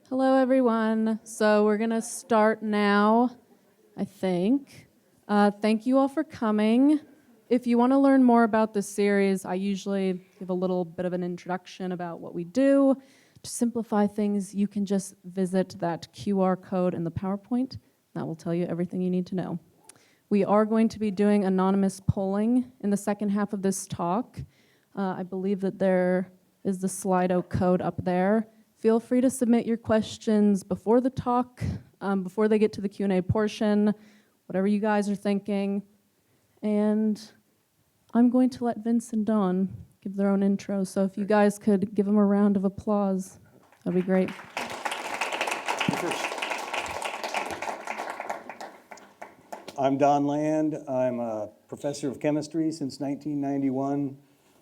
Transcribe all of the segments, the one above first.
Hello, everyone. So we're going to start now, I think. Thank you all for coming. If you want to learn more about this series, I usually give a little bit of an introduction about what we do. To simplify things, you can just visit that QR code in the PowerPoint. That will tell you everything you need to know. We are going to be doing anonymous polling in the second half of this talk. I believe that there is the Slido code up there. Feel free to submit your questions before the talk, before they get to the Q&A portion, whatever you guys are thinking. And I'm going to let Vince and Dawn give their own intro, so if you guys could give them a round of applause, that'd be great. I'm Don Land. I'm a professor of chemistry since 1991,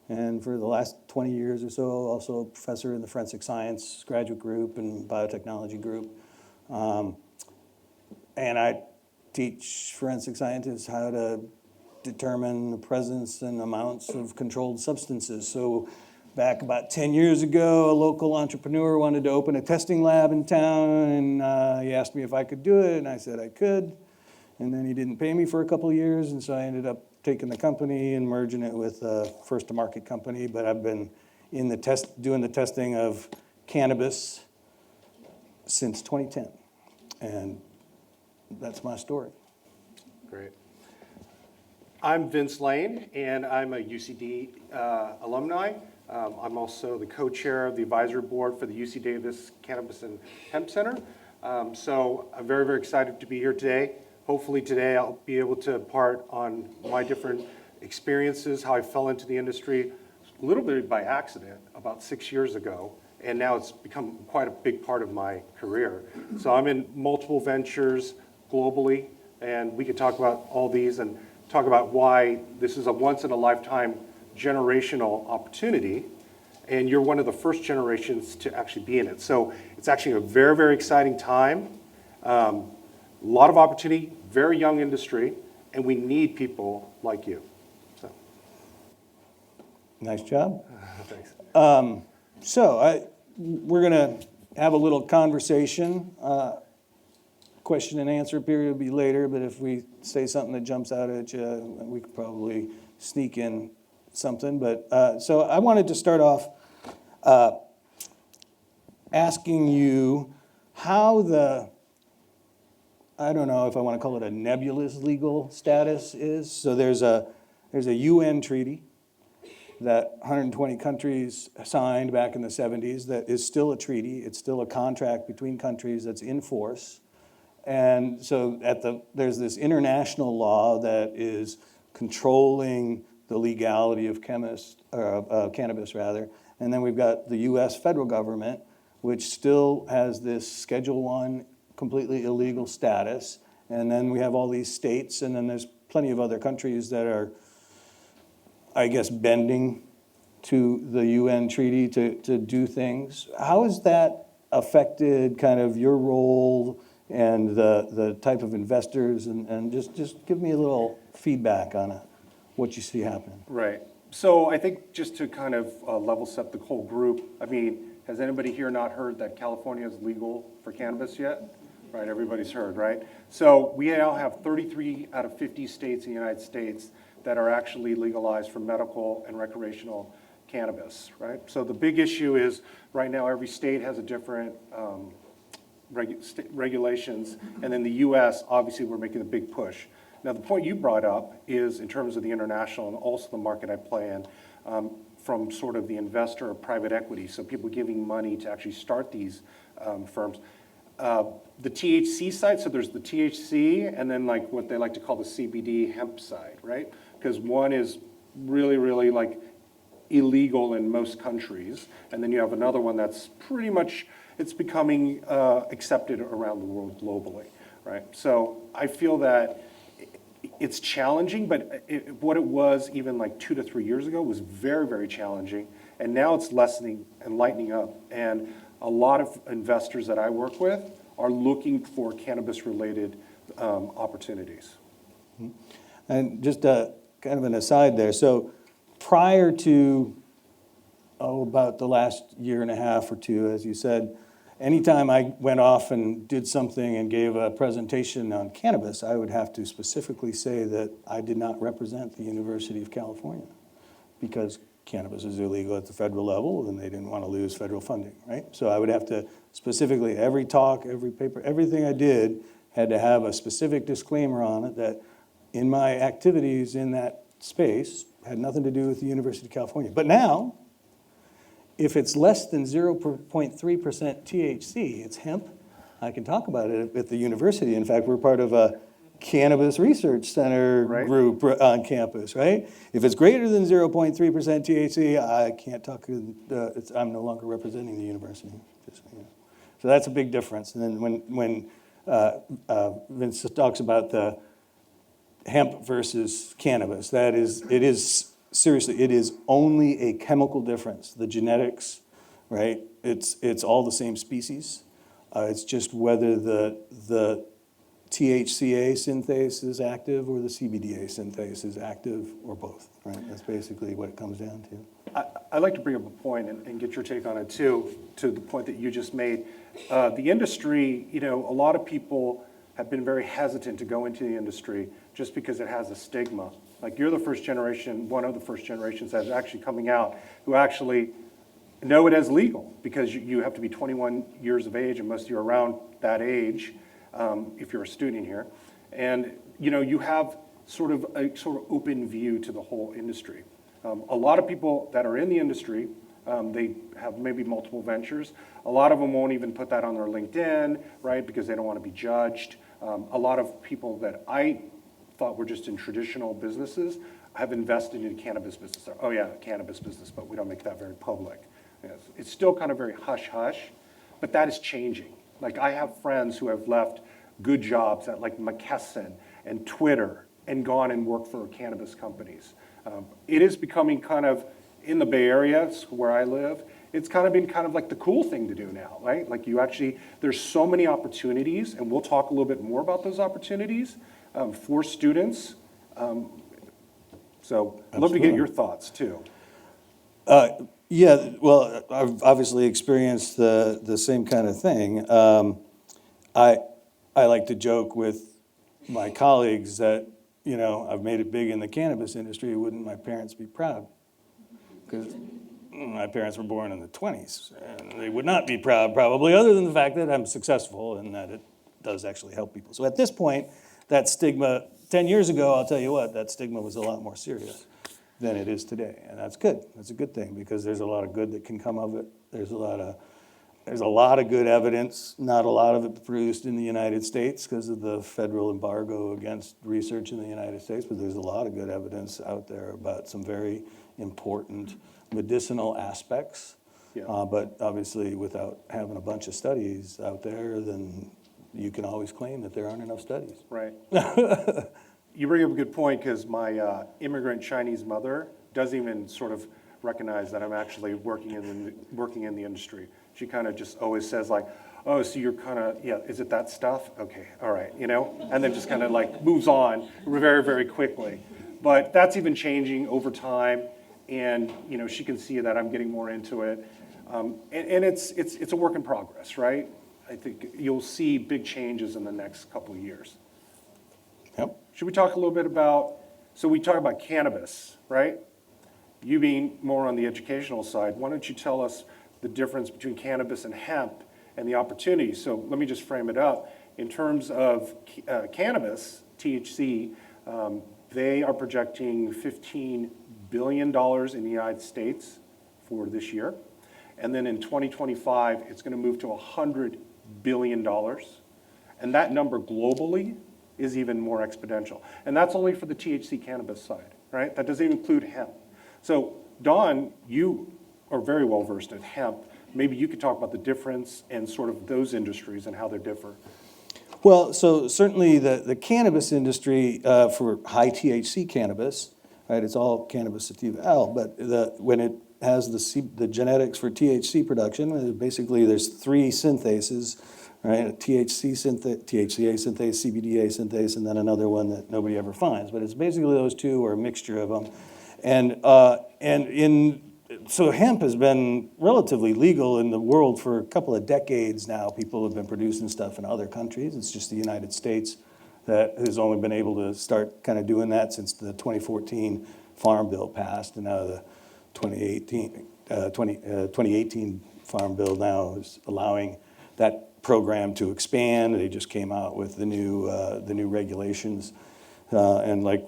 and for the last 20 years or so, also a professor in the forensic science graduate group and biotechnology group. And I teach forensic scientists how to determine the presence and amounts of controlled substances. So back about 10 years ago, a local entrepreneur wanted to open a testing lab in town, and he asked me if I could do it, and I said I could. And then he didn't pay me for a couple of years, and so I ended up taking the company and merging it with a first-to-market company. But I've been in the doing the testing of cannabis since 2010, and that's my story. Great. I'm Vince Lane, and I'm a UC alumni. I'm also the co-chair of the advisory board for the UC Davis Cannabis and Hemp Center. So I'm very, very excited to be here today. Hopefully today I'll be able to impart on my different experiences, how I fell into the industry, a little bit by accident about 6 years ago, and now it's become quite a big part of my career. So I'm in multiple ventures globally, and we could talk about all these and talk about why this is a once-in-a-lifetime generational opportunity, and you're one of the first generations to actually be in it. So it's actually a very, very exciting time. A lot of opportunity, very young industry, and we need people like you. So. Nice job. Thanks. We're going to have a little conversation. Question and answer period will be later, but if we say something that jumps out at you, we could probably sneak in something. But so I wanted to start off asking you how I don't know if I want to call it a nebulous legal status is. So there's a UN treaty that 120 countries signed back in the 70s that is still a treaty. It's still a contract between countries that's in force. And so there's this international law that is controlling the legality of cannabis, and then we've got the U.S. federal government, which still has this Schedule I completely illegal status, and then we have all these states, and then there's plenty of other countries that are, I guess, bending to the UN treaty to do things. How has that affected kind of your role and the type of investors, and just give me a little feedback on what you see happening. Right. So I think just to kind of level set the whole group, I mean, has anybody here not heard that California is legal for cannabis yet? Right, everybody's heard, right? So we now have 33 out of 50 states in the United States that are actually legalized for medical and recreational cannabis, right? So the big issue is right now every state has a different regulations, and in the US, obviously we're making a big push. Now the point you brought up is in terms of the international and also the market I play in, from sort of the investor or private equity, so people giving money to actually start these firms. The THC side, so there's the THC and then like what they like to call the CBD hemp side, right? Because one is really, really like illegal in most countries, and then you have another one that's pretty much, it's becoming accepted around the world globally, right? So I feel that it's challenging, but what it was even like 2 to 3 years ago was very, very challenging, and now it's lessening and lightening up. And a lot of investors that I work with are looking for cannabis-related opportunities. And just kind of an aside there. So prior to about the last year and a half or two, as you said, anytime I went off and did something and gave a presentation on cannabis, I would have to specifically say that I did not represent the University of California because cannabis is illegal at the federal level and they didn't want to lose federal funding, right? So I would have to specifically, every talk, every paper, everything I did had to have a specific disclaimer on it that in my activities in that space had nothing to do with the University of California. But now, if it's less than 0.3% THC, it's hemp, I can talk about it at the university. In fact, we're part of a Cannabis Research Center Right. group on campus, right? If it's greater than 0.3% THC, I can't talk, I'm no longer representing the university. Just, you know. So that's a big difference. And then when Vince talks about the hemp versus cannabis, seriously, it is only a chemical difference. The genetics, right? It's all the same species. It's just whether the THCA synthase is active or the CBDA synthase is active or both, right? That's basically what it comes down to. I'd like to bring up a point and get your take on it too, to the point that you just made. The industry, a lot of people have been very hesitant to go into the industry just because it has a stigma. Like you're the first generation, one of the first generations that's actually coming out who actually know it as legal because you have to be 21 years of age and most of you are around that age if you're a student here. And you have sort of open view to the whole industry. A lot of people that are in the industry, they have maybe multiple ventures. A lot of them won't even put that on their LinkedIn, right, because they don't want to be judged. A lot of people that I thought were just in traditional businesses have invested in cannabis business. Oh yeah, cannabis business, but we don't make that very public. Yes. It's still kind of very hush-hush, but that is changing. Like I have friends who have left good jobs at like McKesson and Twitter and gone and worked for cannabis companies. It is becoming kind of, in the Bay Area, where I live, it's kind of been kind of like the cool thing to do now, right? Like there's so many opportunities, and we'll talk a little bit more about those opportunities for students. So I'd love to get your thoughts too. Yeah, well, I've obviously experienced the same kind of thing. I like to joke with my colleagues that, I've made it big in the cannabis industry. Wouldn't my parents be proud? Because my parents were born in the 20s, and they would not be proud probably, other than the fact that I'm successful and that it does actually help people. So at this point, that stigma, 10 years ago, I'll tell you what, that stigma was a lot more serious than it is today. And that's good. That's a good thing because there's a lot of good that can come of it. There's a lot of good evidence, not a lot of it produced in the United States because of the federal embargo against research in the United States, but there's a lot of good evidence out there about some very important medicinal aspects. Yeah. But obviously without having a bunch of studies out there, then you can always claim that there aren't enough studies. Right. You bring up a good point because my immigrant Chinese mother doesn't even sort of recognize that I'm actually working in the industry. She kind of just always says like, oh, so you're kind of, yeah, is it that stuff? Okay, all right, and then just kind of like moves on very, very quickly. But that's even changing over time, and she can see that I'm getting more into it. And it's a work in progress, right? I think you'll see big changes in the next couple of years. Yep. Should we talk a little bit so we talk about cannabis, right? You being more on the educational side, why don't you tell us the difference between cannabis and hemp and the opportunities? So let me just frame it up. In terms of cannabis, THC, they are projecting $15 billion in the United States for this year. And then in 2025, it's going to move to $100 billion. And that number globally is even more exponential. And that's only for the THC cannabis side, right? That doesn't even include hemp. So Don, you are very well versed in hemp. Maybe you could talk about the difference and sort of those industries and how they differ. Well, so certainly the cannabis industry for high THC cannabis, right? It's all cannabis sativa L, but when it has the genetics for THC production, basically there's three synthases, right? A THCA synthase, CBDA synthase, and then another one that nobody ever finds. But it's basically those two or a mixture of them. And in so hemp has been relatively legal in the world for a couple of decades now. People have been producing stuff in other countries. It's just the United States that has only been able to start kind of doing that since the 2014 Farm Bill passed, and now the 2018 Farm Bill now is allowing that program to expand. They just came out with the new regulations, and like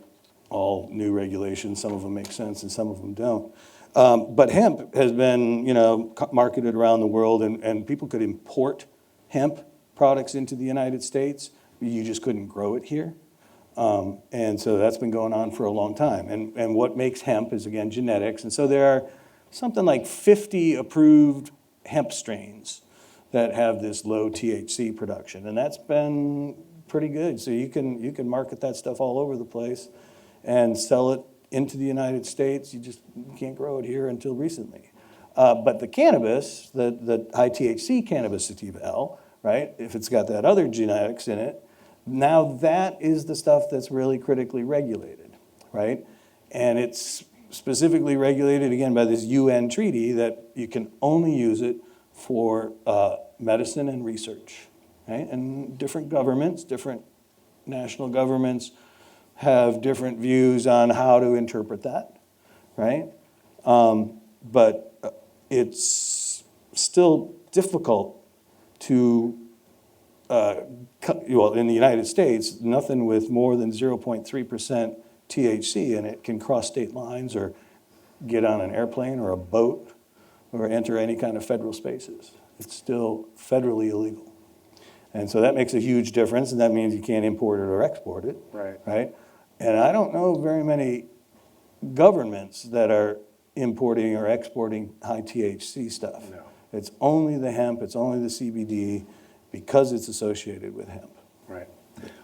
all new regulations, some of them make sense and some of them don't. But hemp has been, marketed around the world, and people could import hemp products into the United States. You just couldn't grow it here. And so that's been going on for a long time. And what makes hemp is, again, genetics. And so there are something like 50 approved hemp strains that have this low THC production. And that's been pretty good. So you can market that stuff all over the place and sell it into the United States. You can't grow it here until recently. But the cannabis, the high THC cannabis sativa L, right, if it's got that other genetics in it, now that is the stuff that's really critically regulated, right? And it's specifically regulated, again, by this UN treaty that you can only use it for medicine and research, right? And different governments, different national governments have different views on how to interpret that, right? But it's still difficult to, in the United States, nothing with more than 0.3% THC in it can cross state lines or get on an airplane or a boat or enter any kind of federal spaces. It's still federally illegal. And so that makes a huge difference, and that means you can't import it or export it. Right? And I don't know very many governments that are importing or exporting high THC stuff. No. It's only the hemp, it's only the CBD, because it's associated with hemp. Right.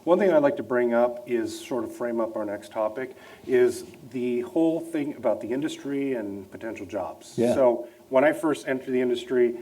One thing I'd like to bring up is sort of frame up our next topic is the whole thing about the industry and potential jobs. Yeah. So when I first entered the industry,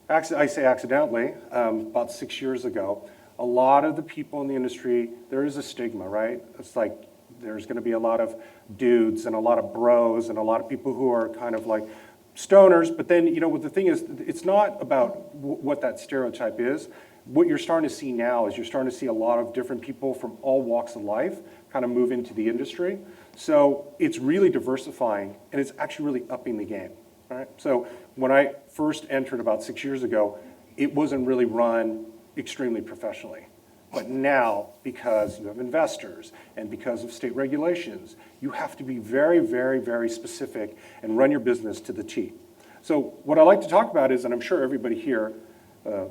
I say accidentally, about 6 years ago, a lot of the people in the industry, there is a stigma, right? It's like there's going to be a lot of dudes and a lot of bros and a lot of people who are kind of like stoners. But then, what the thing is, it's not about what that stereotype is. What you're starting to see now is you're starting to see a lot of different people from all walks of life kind of move into the industry. So it's really diversifying, and it's actually really upping the game, right? So when I first entered about 6 years ago, it wasn't really run extremely professionally. But now, because you have investors and because of state regulations, you have to be very, very, very specific and run your business to the T. So what I like to talk about is, and I'm sure everybody here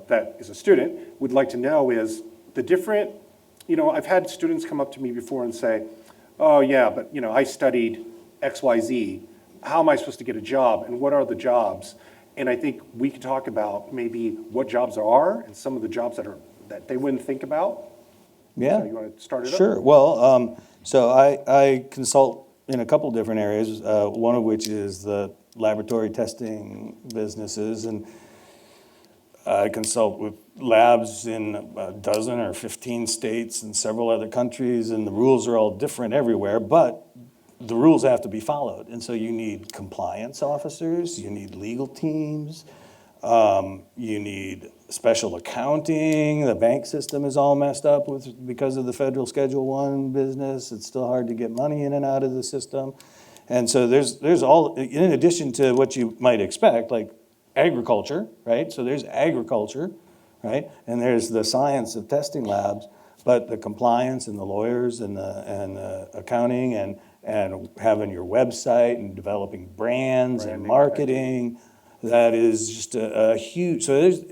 that is a student would like to know, is the different, I've had students come up to me before and say, oh yeah, but I studied XYZ. How am I supposed to get a job, and what are the jobs? And I think we could talk about maybe what jobs there are and some of the jobs that they wouldn't think about. Yeah. So you want to start it up? Sure. Well, so I consult in a couple different areas, one of which is the laboratory testing businesses, and I consult with labs in a dozen or 15 states and several other countries, and the rules are all different everywhere, but the rules have to be followed. And so you need compliance officers, you need legal teams, you need special accounting. The bank system is all messed up because of the federal Schedule I business. It's still hard to get money in and out of the system. And so there's all, in addition to what you might expect, like agriculture, right? So there's agriculture, right? And there's the science of testing labs, but the compliance and the lawyers and the accounting and having your website and developing brands and marketing, that is just a huge, so there's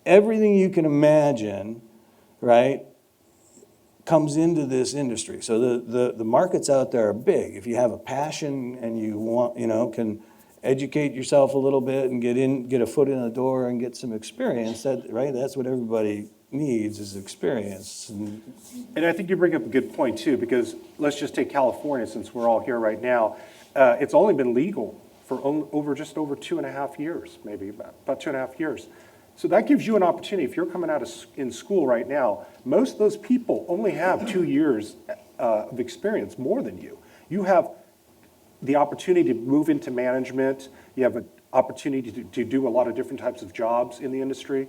everything you can imagine, right, comes into this industry. So the markets out there are big. If you have a passion and you want, can educate yourself a little bit and get a foot in the door and get some experience, right? That's what everybody needs, is experience. And I think you bring up a good point too, because let's just take California, since we're all here right now. It's only been legal for just over 2.5 years, maybe about 2.5 years. So that gives you an opportunity. If you're coming out in school right now, most of those people only have 2 years of experience more than you. You have the opportunity to move into management. You have an opportunity to do a lot of different types of jobs in the industry.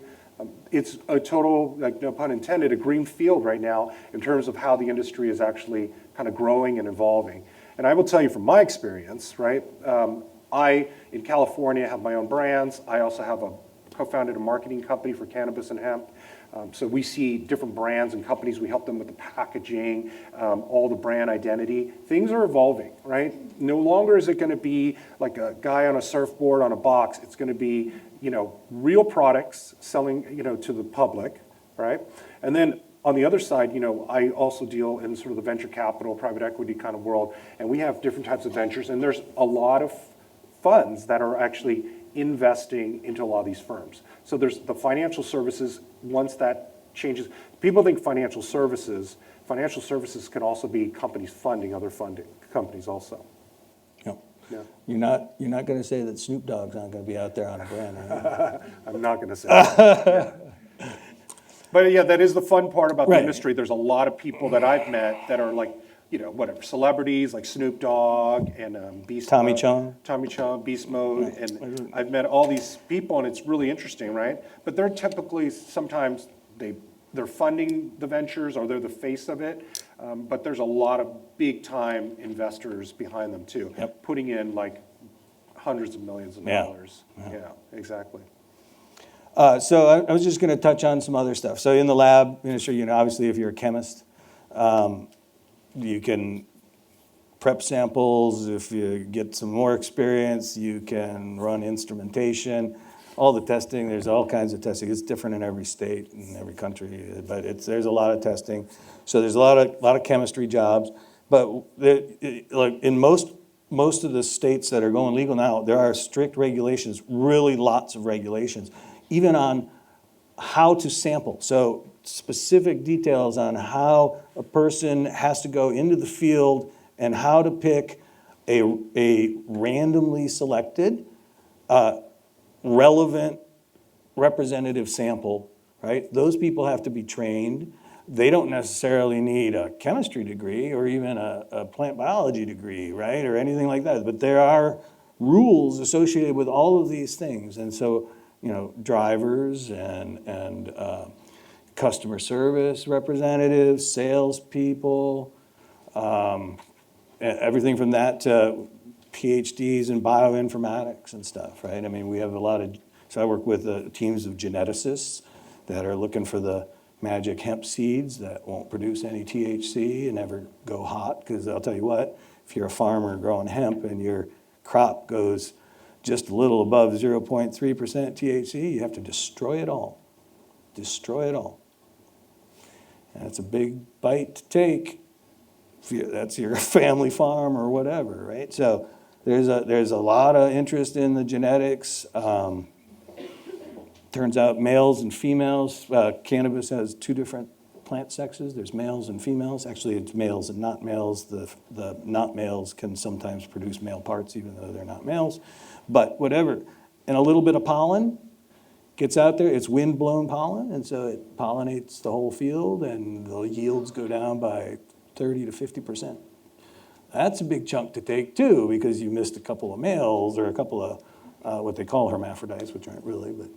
It's a total, like no pun intended, a green field right now in terms of how the industry is actually kind of growing and evolving. And I will tell you from my experience, right? I, in California, have my own brands. I also have co-founded a marketing company for Cannabis and Hemp. So we see different brands and companies. We help them with the packaging, all the brand identity. Things are evolving, right? No longer is it going to be like a guy on a surfboard on a box. It's going to be, real products selling, to the public, right? And then on the other side, I also deal in sort of the venture capital, private equity kind of world, and we have different types of ventures, and there's a lot of funds that are actually investing into a lot of these firms. So there's the financial services. Once that changes, people think financial services can also be companies funding other funding companies also. Yep. Yeah. You're not going to say that Snoop Dogg's not going to be out there on a brand, are you? I'm not going to say that. Yeah. But yeah, that is the fun part about the Right. industry. There's a lot of people that I've met that are like, whatever, celebrities like Snoop Dogg and Tommy Chong, Beast Mode, and I've met all these people, and it's really interesting, right? But they're typically, sometimes they're funding the ventures or they're the face of it, but there's a lot of big time investors behind them too, Yep. putting in like hundreds of millions of Yeah. dollars. Yeah, exactly. So I was just going to touch on some other stuff. So in the lab industry, obviously if you're a chemist, you can prep samples. If you get some more experience, you can run instrumentation. All the testing, there's all kinds of testing. It's different in every state and every country, but there's a lot of testing. So there's a lot of chemistry jobs. But like in most of the states that are going legal now, there are strict regulations, really lots of regulations, even on how to sample. So specific details on how a person has to go into the field and how to pick a randomly selected, relevant representative sample, right? Those people have to be trained. They don't necessarily need a chemistry degree or even a plant biology degree, right? Or anything like that. But there are rules associated with all of these things. And so, drivers and customer service representatives, salespeople, everything from that to PhDs in bioinformatics and stuff, right? I mean, we have so I work with teams of geneticists that are looking for the magic hemp seeds that won't produce any THC and never go hot, because I'll tell you what, if you're a farmer growing hemp and your crop goes just a little above 0.3% THC, you have to destroy it all. Destroy it all. And it's a big bite to take. That's your family farm or whatever, right? So there's a lot of interest in the genetics. Turns out males and females, cannabis has two different plant sexes. There's males and females. Actually, it's males and not males. The not males can sometimes produce male parts even though they're not males. But whatever. And a little bit of pollen gets out there. It's wind-blown pollen, and so it pollinates the whole field, and the yields go down by 30 to 50%. That's a big chunk to take too, because you missed a couple of males or a couple of what they call hermaphrodites, which aren't really, but.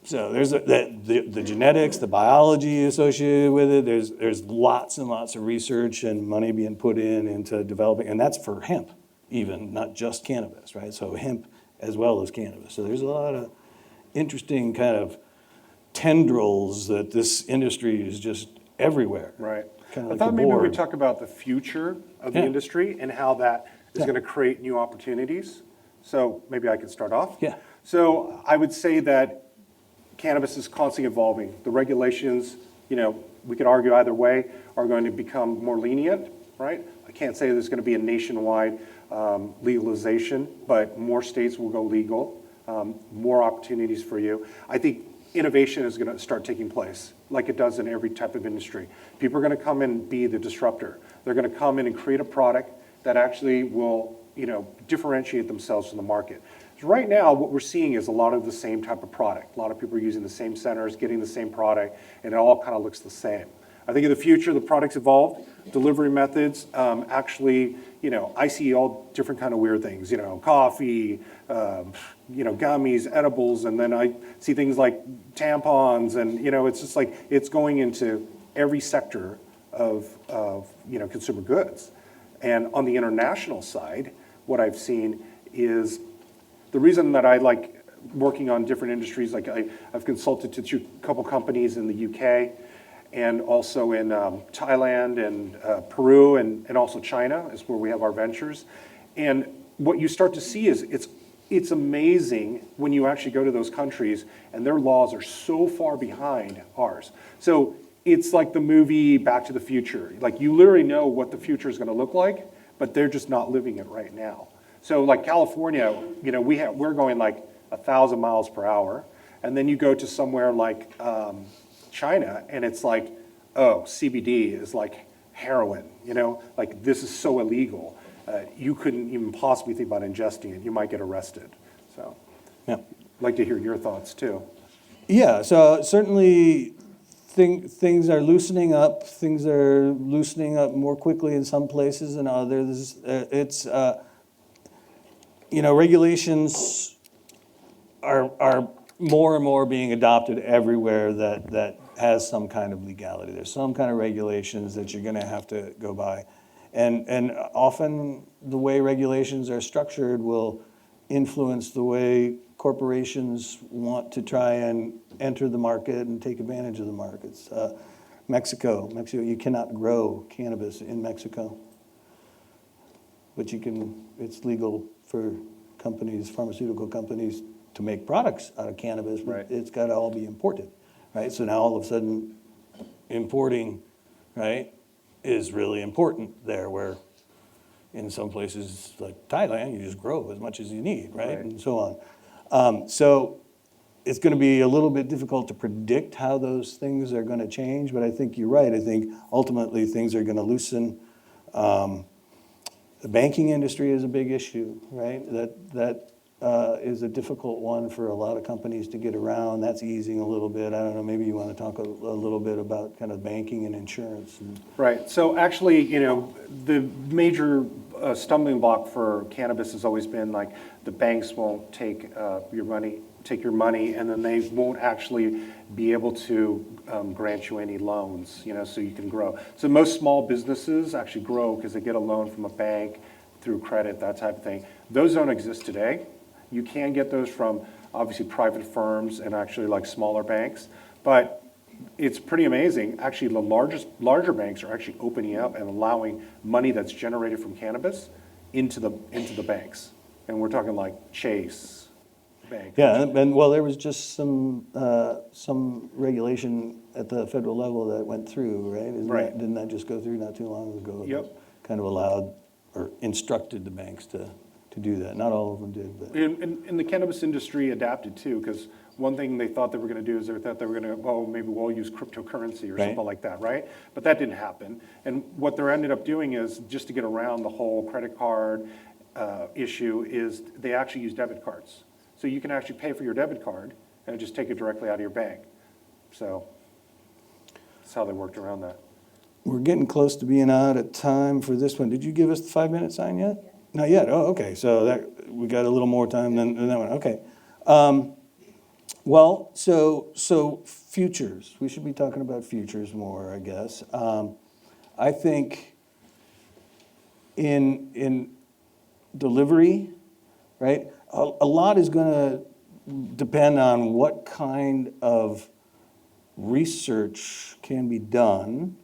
So there's the genetics, the biology associated with it. There's lots and lots of research and money being put into developing, and that's for hemp even, not just cannabis, right? So hemp as well as cannabis. So there's a lot of interesting kind of tendrils that this industry is just everywhere. Right. Kind of I like thought a maybe board. we'd talk about the future of the Yeah. industry and how that is Yeah. going to create new opportunities. So maybe I could start off. Yeah. So I would say that cannabis is constantly evolving. The regulations, we could argue either way, are going to become more lenient, right? I can't say there's going to be a nationwide legalization, but more states will go legal, more opportunities for you. I think innovation is going to start taking place, like it does in every type of industry. People are going to come in and be the disruptor. They're going to come in and create a product that actually will, differentiate themselves from the market. So right now, what we're seeing is a lot of the same type of product. A lot of people are using the same centers, getting the same product, and it all kind of looks the same. I think in the future, the products evolved, delivery methods actually, I see all different kind of weird things, coffee, gummies, edibles, and then I see things like tampons, and, it's just like, it's going into every sector of consumer goods. And on the international side, what I've seen is the reason that I like working on different industries, like I've consulted to a couple companies in the UK and also in Thailand and Peru and also China is where we have our ventures. And what you start to see is it's amazing when you actually go to those countries and their laws are so far behind ours. So it's like the movie Back to the Future. Like you literally know what the future is going to look like, but they're just not living it right now. So like California, we're going like 1,000 miles per hour, and then you go to somewhere like China, and it's like, oh, CBD is like heroin. Like this is so illegal. You couldn't even possibly think about ingesting it. You might get arrested. So, Yeah. I'd like to hear your thoughts too. Yeah, so certainly things are loosening up. Things are loosening up more quickly in some places than others. Regulations are more and more being adopted everywhere that has some kind of legality. There's some kind of regulations that you're going to have to go by. And often the way regulations are structured will influence the way corporations want to try and enter the market and take advantage of the markets. Mexico, you cannot grow cannabis in Mexico, but it's legal for companies, pharmaceutical companies, to make products out of cannabis, but Right. it's got to all be imported, right? So now all of a sudden, importing, right, is really important there, where in some places like Thailand, you just grow as much as you need, right? Right. And so on. So it's going to be a little bit difficult to predict how those things are going to change, but I think you're right. I think ultimately things are going to loosen. The banking industry is a big issue, right? That is a difficult one for a lot of companies to get around. That's easing a little bit. I don't know, maybe you want to talk a little bit about kind of banking and insurance. Right. So actually, the major stumbling block for cannabis has always been like the banks won't take your money, and then they won't actually be able to grant you any loans, so you can grow. So most small businesses actually grow because they get a loan from a bank through credit, that type of thing. Those don't exist today. You can get those from obviously private firms and actually like smaller banks, but it's pretty amazing. Actually, the larger banks are actually opening up and allowing money that's generated from cannabis into the banks, and we're talking like Chase Bank. Yeah, and well, there was just some regulation at the federal level that went through, right? Right. Didn't that just go through not too long ago? Yep. Kind of allowed or instructed the banks to do that. Not all of them did, but. And the cannabis industry adapted too, because one thing they thought they were going to do is they thought they were going to, maybe we'll use cryptocurrency or Right. something like that, right? But that didn't happen. And what they ended up doing is, just to get around the whole credit card issue, is they actually use debit cards. So you can actually pay for your debit card and just take it directly out of your bank. So that's how they worked around that. We're getting close to being out of time for this one. Did you give us the 5-minute sign yet? Not yet. Oh, okay. So we got a little more time than that one. Okay. Well, so futures. We should be talking about futures more, I guess. I think in delivery, right? A lot is going to depend on what kind of research can be done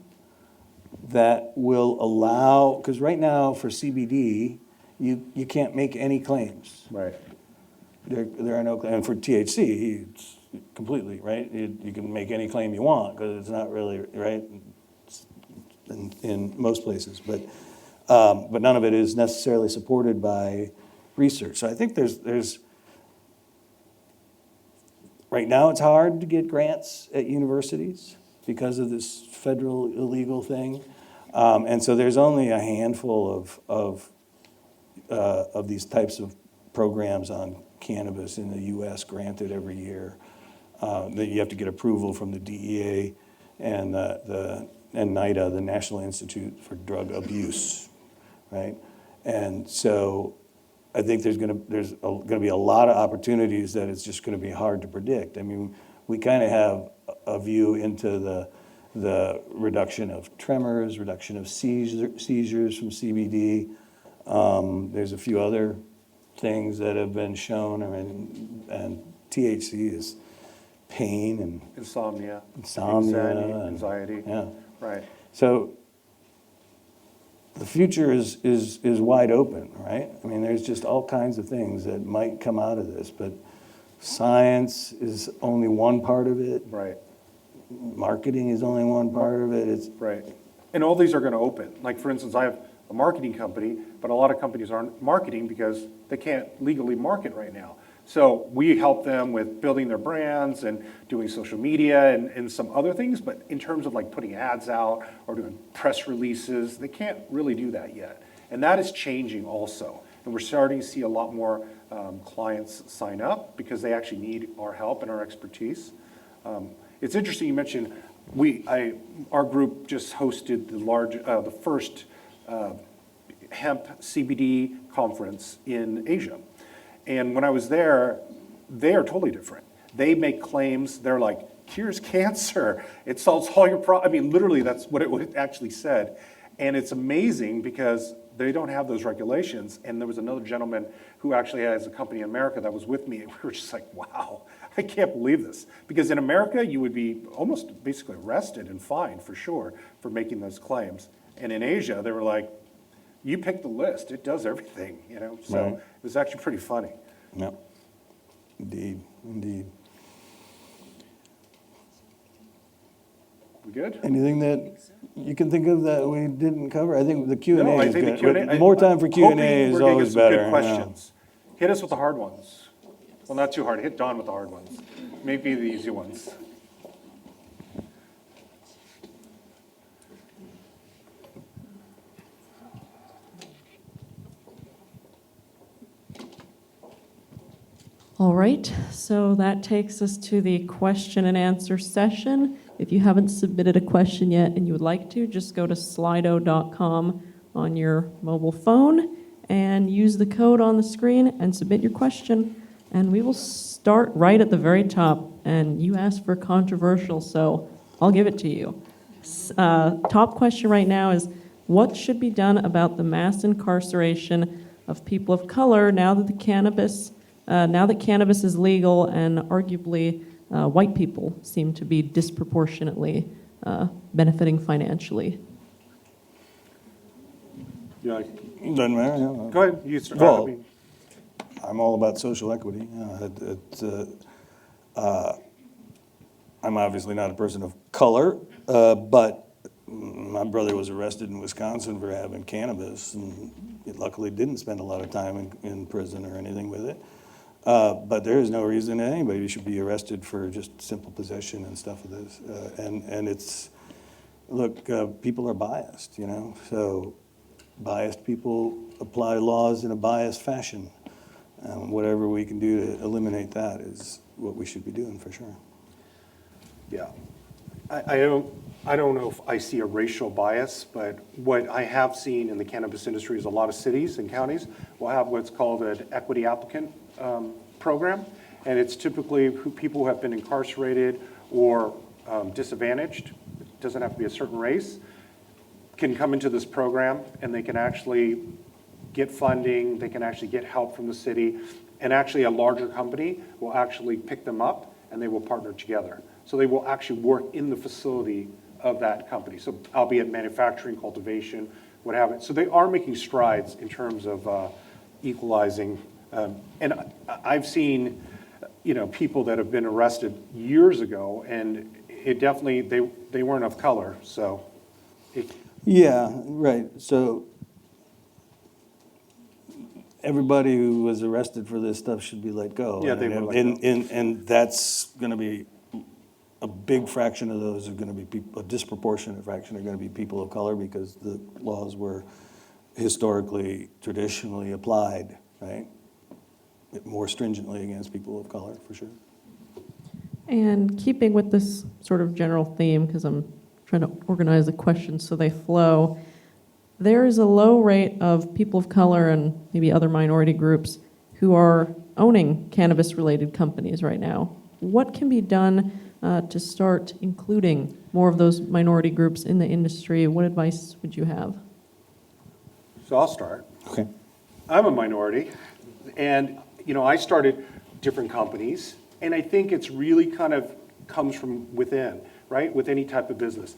that will allow, because right now for CBD, you can't make any claims. Right. There are no claims. And for THC, it's completely, right? You can make any claim you want because it's not really, right, in most places. But none of it is necessarily supported by research. So I think there's right now it's hard to get grants at universities because of this federal illegal thing. And so there's only a handful of these types of programs on cannabis in the U.S. granted every year. That you have to get approval from the DEA and NIDA, the National Institute for Drug Abuse, right? And so I think there's gonna be a lot of opportunities that it's just gonna be hard to predict. I mean, we kind of have a view into the reduction of tremors, reduction of seizures from CBD. There's a few other things that have been shown. I mean, and THC is pain and Insomnia. insomnia. Anxiety. Yeah. Right. So the future is wide open, right? I mean, there's just all kinds of things that might come out of this, but science is only one part of it. Right. Marketing is only one part of it. It's Right. And all these are going to open. Like, for instance, I have a marketing company, but a lot of companies aren't marketing because they can't legally market right now. So we help them with building their brands and doing social media and some other things, but in terms of like putting ads out or doing press releases, they can't really do that yet. And that is changing also. And we're starting to see a lot more clients sign up because they actually need our help and our expertise. It's interesting you mentioned our group just hosted the first hemp CBD conference in Asia. And when I was there, they are totally different. They make claims, they're like, cures cancer, it solves all your problems. I mean, literally, that's what it actually said. And it's amazing because they don't have those regulations. And there was another gentleman who actually has a company in America that was with me, and we were just like, wow, I can't believe this. Because in America, you would be almost basically arrested and fined for sure for making those claims. And in Asia, they were like, you pick the list, it does everything, you know? So Right. it was actually pretty funny. Yep. Indeed. We good? Anything that you can think of that we didn't cover? I think the Q&A No, I is think the good. Q&A. More time for I'm Q&A hoping is we're gonna always get some better. good yeah. questions. Hit us with the hard ones. Well, not too hard. Hit Don with the hard ones. Maybe the easy ones. All right, so that takes us to the question and answer session. If you haven't submitted a question yet and you would like to, just go to slido.com on your mobile phone and use the code on the screen and submit your question. And we will start right at the very top. And you asked for controversial, so I'll give it to you. Top question right now is, what should be done about the mass incarceration of people of color now that cannabis is legal and arguably white people seem to be disproportionately benefiting financially? Yeah. Doesn't matter. Yeah. Go ahead. You start. Well, I'm all about social equity. I'm obviously not a person of color, but my brother was arrested in Wisconsin for having cannabis, and he luckily didn't spend a lot of time in prison or anything with it. But there is no reason that anybody should be arrested for just simple possession and stuff of this. And it's, look, people are biased, you know, so biased people apply laws in a biased fashion. Whatever we can do to eliminate that is what we should be doing for sure. Yeah. I don't know if I see a racial bias, but what I have seen in the cannabis industry is a lot of cities and counties will have what's called an equity applicant program, and it's typically people who have been incarcerated or disadvantaged, it doesn't have to be a certain race, can come into this program and they can actually get funding, they can actually get help from the city, and actually a larger company will actually pick them up and they will partner together. So they will actually work in the facility of that company. So albeit manufacturing, cultivation, what have you. So they are making strides in terms of equalizing. And I've seen, you know, people that have been arrested years ago, and it definitely, they weren't of color, so. Yeah, right. So everybody who was arrested for this stuff should be let go. Yeah, they were let go. And that's going to be a big fraction of those are going to be a disproportionate fraction are going to be people of color because the laws were historically, traditionally applied, right? More stringently against people of color, for sure. And keeping with this sort of general theme, because I'm trying to organize the questions so they flow, there is a low rate of people of color and maybe other minority groups who are owning cannabis-related companies right now. What can be done to start including more of those minority groups in the industry? What advice would you have? So I'll start. Okay. I'm a minority, and I started different companies, and I think it's really kind of comes from within, right? With any type of business.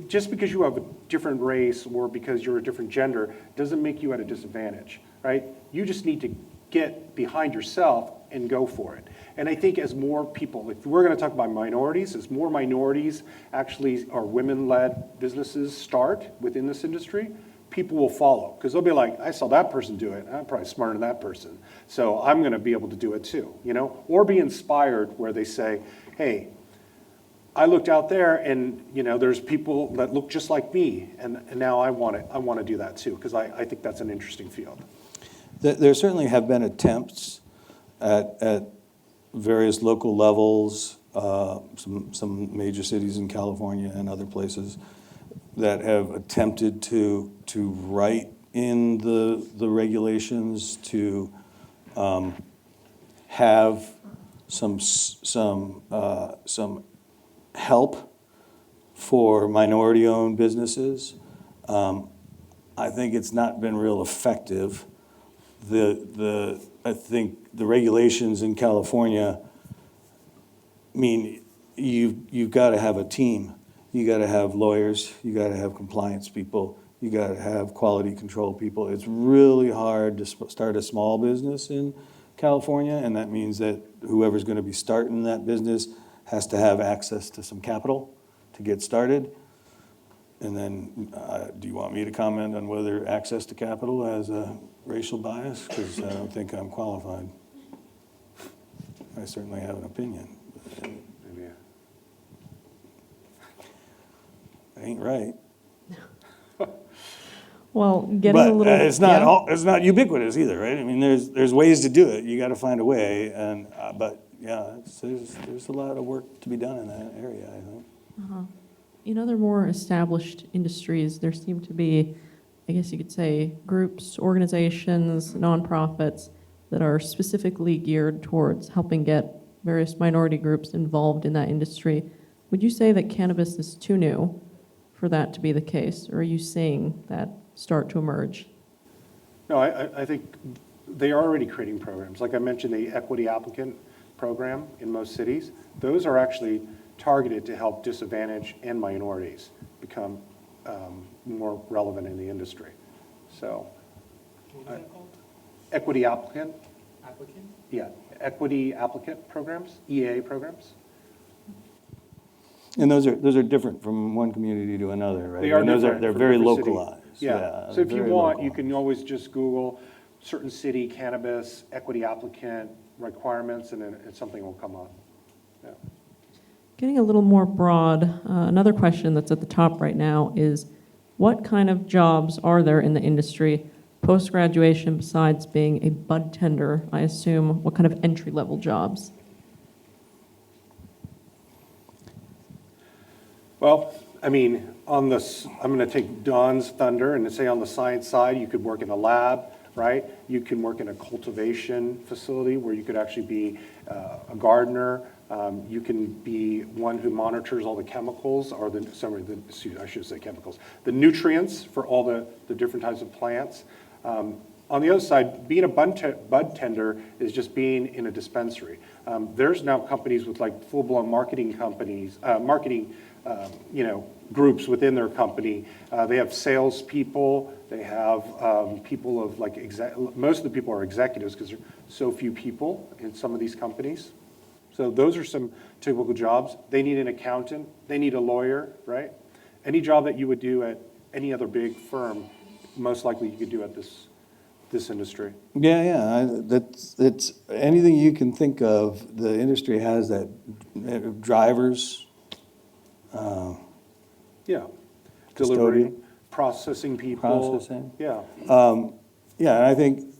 Just because you have a different race or because you're a different gender doesn't make you at a disadvantage, right? You just need to get behind yourself and go for it. And I think as more people, if we're going to talk about minorities, as more minorities actually are women-led businesses start within this industry, people will follow. Because they'll be like, I saw that person do it. I'm probably smarter than that person. So I'm going to be able to do it too, Or be inspired where they say, hey, I looked out there and, there's people that look just like me. And now I want to do that too. Because I think that's an interesting field. There certainly have been attempts at various local levels, some major cities in California and other places that have attempted to write in the regulations to have some help for minority-owned businesses. I think it's not been real effective. I think the regulations in California mean you've got to have a team. You got to have lawyers. You got to have compliance people. You got to have quality control people. It's really hard to start a small business in California, and that means that whoever's going to be starting that business has to have access to some capital to get started. And then, do you want me to comment on whether access to capital has a racial bias? Because I don't think I'm qualified. I certainly have an opinion. Maybe. It ain't right. Well, getting But a little... it's not yeah. it's not ubiquitous either, right? I mean, there's ways to do it. You got to find a way, and but yeah, there's a lot of work to be done in that area, I think. Uh-huh. In other more established industries, there seem to be, I guess you could say, groups, organizations, nonprofits that are specifically geared towards helping get various minority groups involved in that industry. Would you say that cannabis is too new for that to be the case, or are you seeing that start to emerge? No, I think they are already creating programs. Like I mentioned, the Equity Applicant program in most cities, those are actually targeted to help disadvantaged and minorities become more relevant in the industry. So, What was that called? Equity Applicant, Applicant? yeah, Equity Applicant programs, EA programs. And those are different from one community to another, right? They are And those different they're from very different cities. localized. Yeah. So if you want, you can always just Google certain city cannabis equity applicant requirements, and then something will come up. Yeah. Getting a little more broad, another question that's at the top right now is, what kind of jobs are there in the industry post-graduation besides being a bud tender? I assume, what kind of entry-level jobs? Well, I mean, I'm going to take Don's thunder and say on the science side, you could work in a lab, right? You can work in a cultivation facility where you could actually be a gardener. You can be one who monitors all the chemicals, or I should say chemicals, the nutrients for all the different types of plants. On the other side, being a bud tender is just being in a dispensary. There's now companies with like full-blown marketing companies, groups within their company. They have salespeople. They have people of like most of the people are executives because there are so few people in some of these companies. So those are some typical jobs. They need an accountant. They need a lawyer, right? Any job that you would do at any other big firm, most likely you could do at this industry. Yeah. It's anything you can think of. The industry has that. Drivers. Yeah. Custodian. Delivery, processing people. Processing. Yeah. Yeah, and I think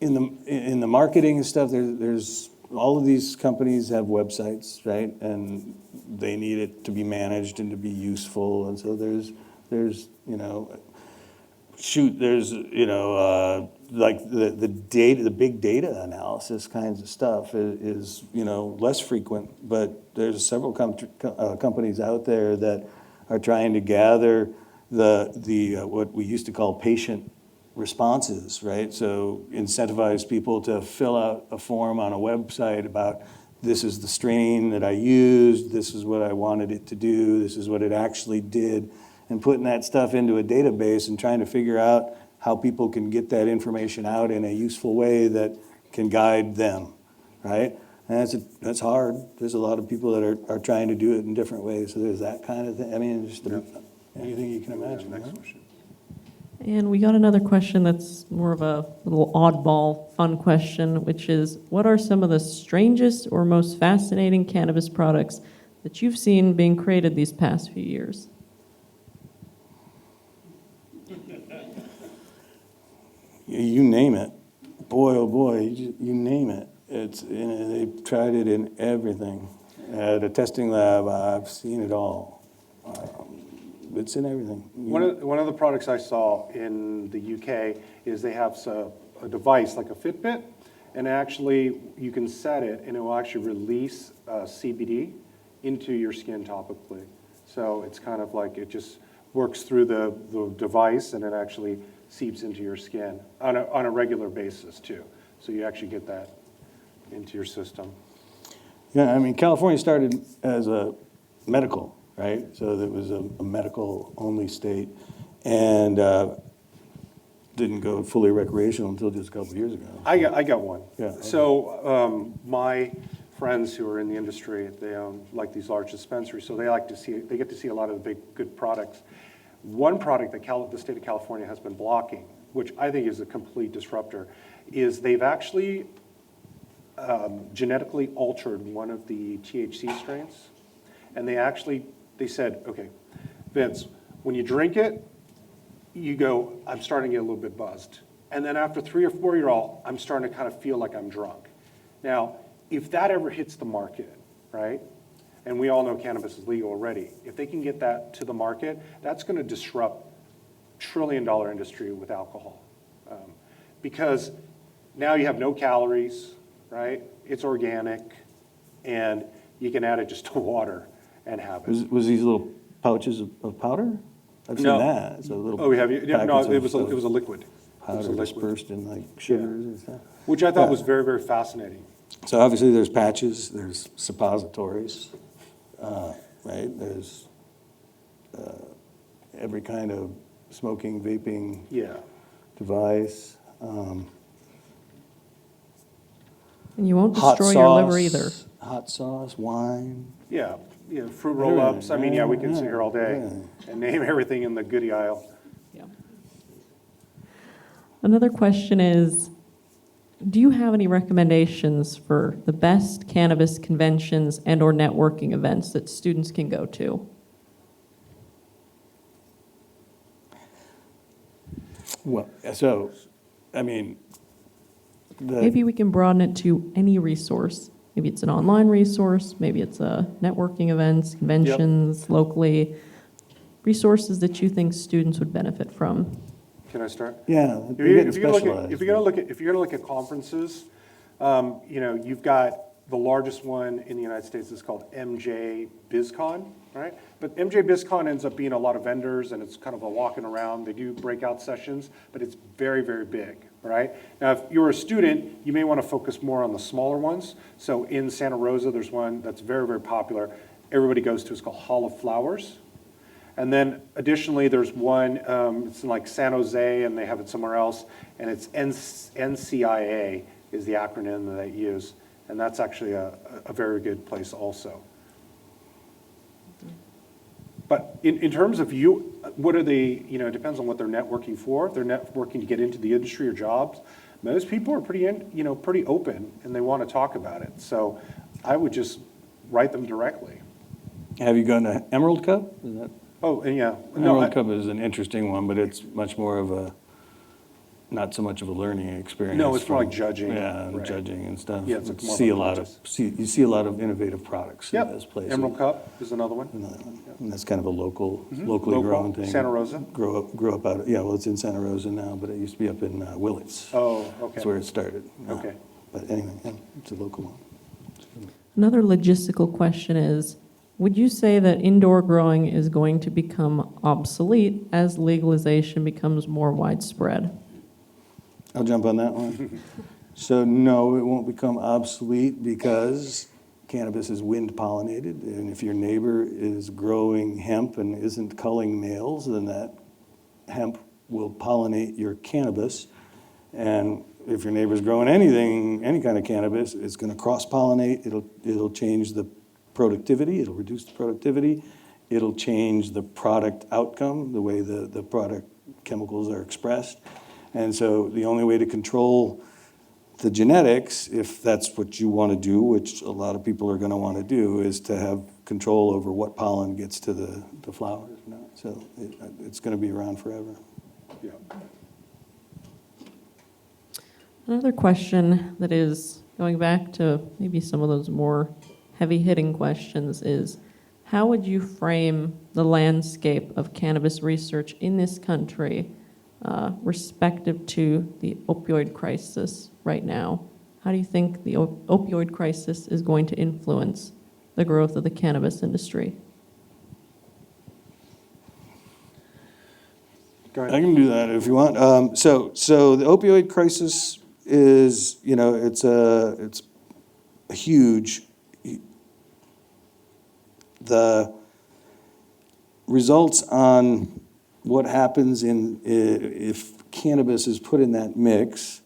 in the marketing and stuff, there's all of these companies have websites, right? And they need it to be managed and to be useful, and so there's There's, like the data, the big data analysis kinds of stuff is less frequent, but there's several companies out there that are trying to gather the what we used to call patient responses, right? So incentivize people to fill out a form on a website about this is the strain that I used, this is what I wanted it to do, this is what it actually did, and putting that stuff into a database and trying to figure out how people can get that information out in a useful way that can guide them, right? And that's hard. There's a lot of people that are trying to do it in different ways, so there's that kind of thing. I mean, just anything you can imagine. Next right? question. And we got another question that's more of a little oddball, fun question, which is, what are some of the strangest or most fascinating cannabis products that you've seen being created these past few years? You name it. Boy, oh boy, you name it. They've tried it in everything. At a testing lab, I've seen it all. It's in everything. One of the products I saw in the UK is they have a device like a Fitbit, and actually you can set it and it will actually release CBD into your skin topically. So it's kind of like it just works through the device and it actually seeps into your skin on a regular basis too. So you actually get that into your system. Yeah, I mean, California started as a medical, right? So it was a medical-only state, and didn't go fully recreational until just a couple of years ago. I got one. Yeah. So my friends who are in the industry, they own like these large dispensaries, so they get to see a lot of the big good products. One product that the state of California has been blocking, which I think is a complete disruptor, is they've actually genetically altered one of the THC strains, and they said, okay, Vince, when you drink it, you go, I'm starting to get a little bit buzzed. And then after 3 or 4 year old, I'm starting to kind of feel like I'm drunk. Now, if that ever hits the market, right? And we all know cannabis is legal already. If they can get that to the market, that's going to disrupt trillion-dollar industry with alcohol. Because now you have no calories, right? It's organic, and you can add it just to water and have it. Was these little pouches of powder? I've seen No. that. It's a little Oh, have you? Yeah, no, packets it was a liquid. It was powder a liquid, dispersed in like sugars and stuff. which I thought Yeah. was very, very fascinating. So obviously there's patches, there's suppositories, right? There's every kind of smoking, vaping Yeah. device. And you won't Hot destroy sauce, your liver either. Hot sauce, wine. Yeah, fruit roll-ups. I mean, yeah, we can sit here all day Yeah. and name everything in the goodie aisle. Yeah. Another question is, do you have any recommendations for the best cannabis conventions and or networking events that students can go to? Well, so, I mean, Maybe we can broaden it to any resource. Maybe it's an online resource, maybe it's a networking events, conventions, locally, resources that you think students would benefit from. Can I start? yeah, If they're you're getting gonna specialized. if you're gonna look at conferences, you've got the largest one in the United States is called MJ BizCon, right? But MJ BizCon ends up being a lot of vendors and it's kind of a walking around. They do breakout sessions, but it's very, very big, right? Now, if you're a student, you may want to focus more on the smaller ones. So in Santa Rosa, there's one that's very, very popular. Everybody goes to. It's called Hall of Flowers. And then additionally, there's one, it's in like San Jose, and they have it somewhere else, and it's NCIA is the acronym that they use, and that's actually a very good place also. But in terms of what are they, it depends on what they're networking for. If they're networking to get into the industry or jobs, most people are pretty open, and they want to talk about it. So I would just write them directly. Have you gone to Emerald Cup? Is that? Oh, and yeah. Emerald Cup is an interesting one, but it's much more of a not so much of a learning experience. No, it's more from- like judging, Yeah, and right. judging and stuff. Yeah, it's like more of See a a lot of, process. you see a lot of innovative products in Yep, those places. Emerald Cup is another one. Another one. And that's kind of a locally Local, grown thing. Santa Rosa. Grew up out of, yeah, well, it's in Santa Rosa now, but it used to be up in Willits. Oh, okay. That's where it started. Okay. But anyway, yeah, it's a local one. Another logistical question is, would you say that indoor growing is going to become obsolete as legalization becomes more widespread? I'll jump on that one. So no, it won't become obsolete because cannabis is wind pollinated. And if your neighbor is growing hemp and isn't culling males, then that hemp will pollinate your cannabis. And if your neighbor's growing anything, any kind of cannabis, it's going to cross-pollinate. It'll change the productivity. It'll reduce the productivity. It'll change the product outcome, the way the product chemicals are expressed. And so the only way to control the genetics, if that's what you want to do, which a lot of people are going to want to do, is to have control over what pollen gets to the flowers. So it's going to be around forever. Yeah. Another question that is going back to maybe some of those more heavy-hitting questions is, how would you frame the landscape of cannabis research in this country respective to the opioid crisis right now? How do you think the opioid crisis is going to influence the growth of the cannabis industry? Go I ahead. can do that if you want. So the opioid crisis is, it's a huge. The results on what happens if cannabis is put in that mix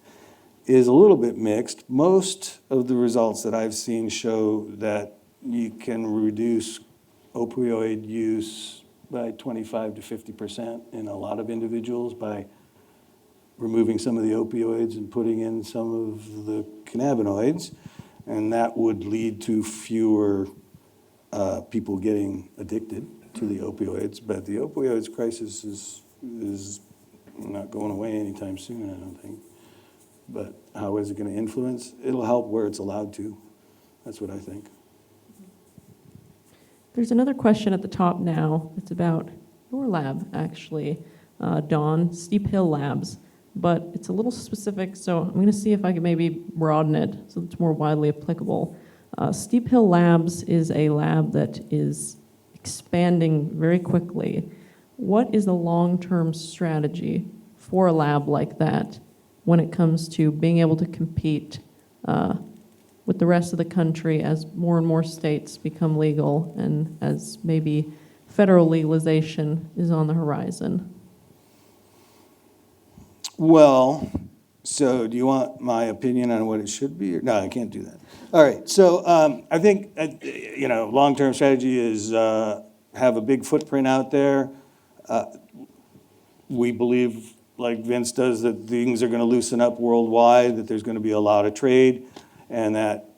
is a little bit mixed. Most of the results that I've seen show that you can reduce opioid use by 25 to 50% in a lot of individuals by removing some of the opioids and putting in some of the cannabinoids, and that would lead to fewer people getting addicted to the opioids. But the opioids crisis is not going away anytime soon, I don't think. But how is it going to influence? It'll help where it's allowed to. That's what I think. There's another question at the top now. It's about your lab, actually, Dawn, Steep Hill Labs. But it's a little specific, so I'm going to see if I can maybe broaden it so it's more widely applicable. Steep Hill Labs is a lab that is expanding very quickly. What is the long-term strategy for a lab like that when it comes to being able to compete with the rest of the country as more and more states become legal and as maybe federal legalization is on the horizon? Well, so do you want my opinion on what it should be? No, I can't do that. All right, so I think, long-term strategy is have a big footprint out there. We believe, like Vince does, that things are going to loosen up worldwide, that there's going to be a lot of trade, and that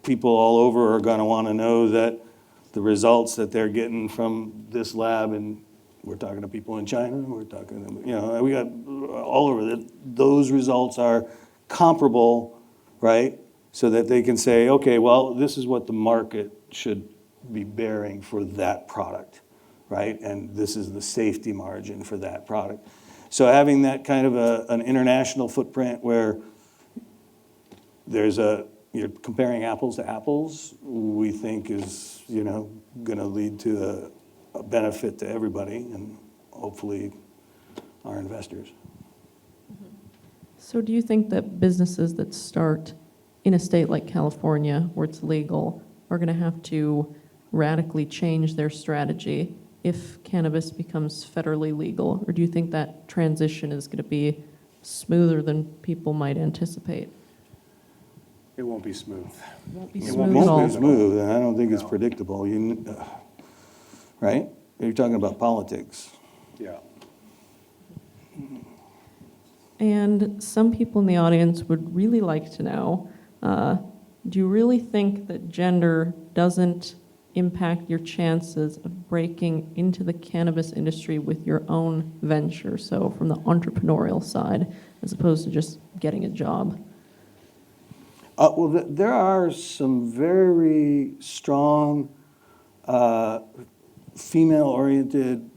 people all over are going to want to know that the results that they're getting from this lab, and we're talking to people in China, we're talking to, we got all over that, those results are comparable, right? So that they can say, okay, well, this is what the market should be bearing for that product, right? And this is the safety margin for that product. So having that kind of an international footprint where you're comparing apples to apples, we think is, going to lead to a benefit to everybody and hopefully our investors. So do you think that businesses that start in a state like California, where it's legal, are going to have to radically change their strategy if cannabis becomes federally legal? Or do you think that transition is going to be smoother than people might anticipate? It won't be smooth. It won't be It smooth won't at all. Won't be smooth, and I don't think it's No. predictable, right? You're talking about politics. Yeah. And some people in the audience would really like to know, do you really think that gender doesn't impact your chances of breaking into the cannabis industry with your own venture, so from the entrepreneurial side, as opposed to just getting a job? Well, there are some very strong female-oriented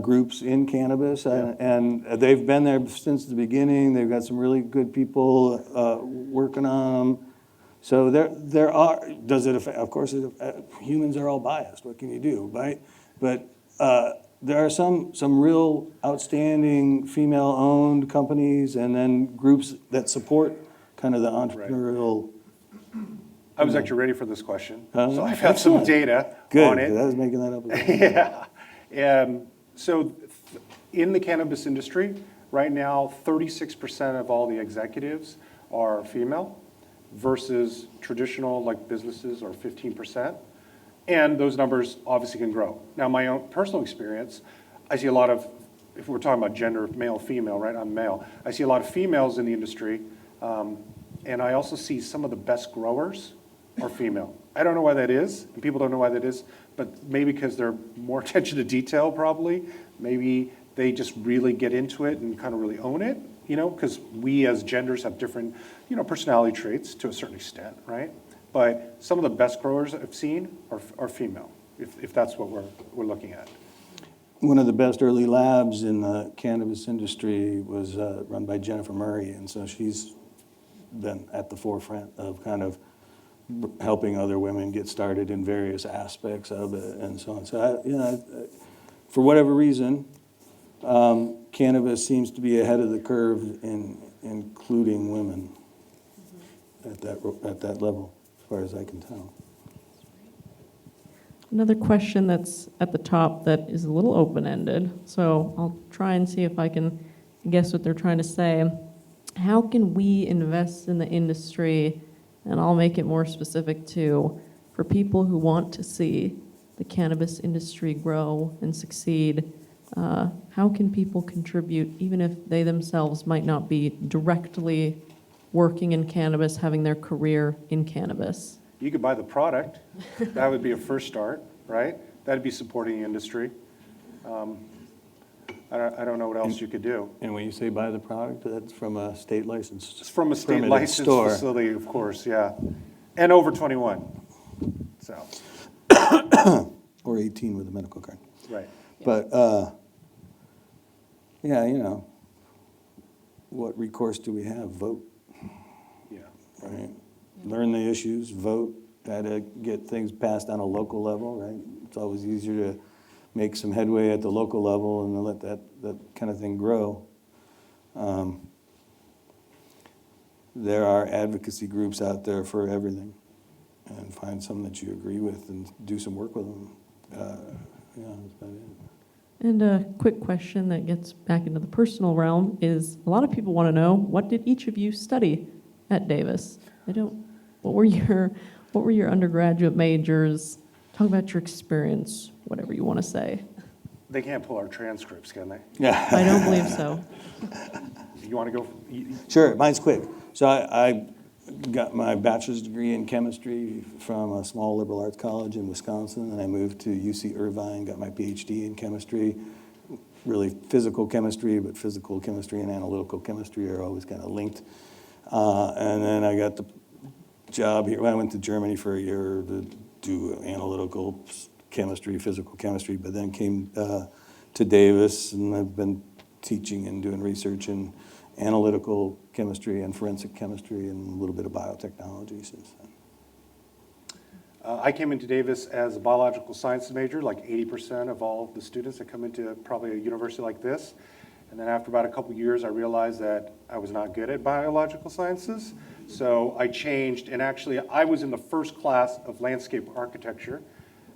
groups in cannabis, and they've been there since the beginning. They've got some really good people working on them. So there are, does it affect, of course, humans are all biased, what can you do, right? But there are some real outstanding female-owned companies and then groups that support kind of the entrepreneurial. I was actually ready for this question, Huh? so I've had some Excellent. data Good, on it. 'cause I was making that up. As well. Yeah. So in the cannabis industry, right now, 36% of all the executives are female versus traditional like businesses are 15%. And those numbers obviously can grow. Now, my own personal experience, I see a lot of, if we're talking about gender, male, female, right? I'm male. I see a lot of females in the industry, and I also see some of the best growers are female. I don't know why that is, and people don't know why that is, but maybe because they're more attention to detail probably. Maybe they just really get into it and kind of really own it, you know, because we as genders have different, you know, personality traits to a certain extent, right? But some of the best growers I've seen are female, if that's what we're looking at. One of the best early labs in the cannabis industry was run by Jennifer Murray, and so she's been at the forefront of kind of helping other women get started in various aspects of it and so on. So, for whatever reason, cannabis seems to be ahead of the curve in including women at that level, as far as I can tell. Another question that's at the top that is a little open-ended, so I'll try and see if I can guess what they're trying to say. How can we invest in the industry, and I'll make it more specific too, for people who want to see the cannabis industry grow and succeed? How can people contribute, even if they themselves might not be directly working in cannabis, having their career in cannabis? You could buy the product. That would be a first start, right? That'd be supporting the industry. I don't know what else you could do. And when you say buy the product, that's from a state license. It's from a state permitted licensed store. facility, of course, yeah. And over 21, so, Or 18 with a medical card. right. But, yeah, you know, what recourse do we have? Vote, Yeah. right? Learn the issues, vote, try to get things passed on a local level, right? It's always easier to make some headway at the local level and let that kind of thing grow. There are advocacy groups out there for everything, and find some that you agree with and do some work with them. Yeah, that's about it. And a quick question that gets back into the personal realm is, a lot of people want to know, what did each of you study at Davis? What were your undergraduate majors? Talk about your experience, whatever you want to say. They can't pull our transcripts, can they? Yeah. I don't believe so. You want to go? Sure, mine's quick. So I got my bachelor's degree in chemistry from a small liberal arts college in Wisconsin, and I moved to UC Irvine, got my PhD in chemistry, really physical chemistry, but physical chemistry and analytical chemistry are always kind of linked. And then I got the job here. Well, I went to Germany for a year to do analytical chemistry, physical chemistry, but then came to Davis, and I've been teaching and doing research in analytical chemistry and forensic chemistry and a little bit of biotechnology since then. I came into Davis as a biological science major, like 80% of all the students that come into probably a university like this. And then after about a couple years, I realized that I was not good at biological sciences. So I changed, and actually I was in the first class of landscape architecture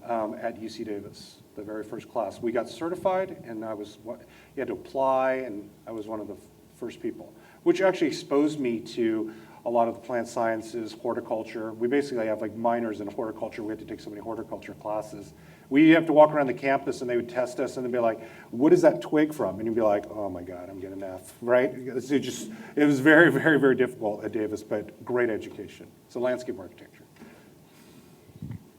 at UC Davis, the very first class. We got certified, and you had to apply, and I was one of the first people, which actually exposed me to a lot of the plant sciences, horticulture. We basically have like minors in horticulture. We had to take so many horticulture classes. We have to walk around the campus, and they would test us, and they'd be like, "What is that twig from?" And you'd be like, "Oh my God, I'm getting an F," right? It was very, very, very difficult at Davis, but great education. So landscape architecture.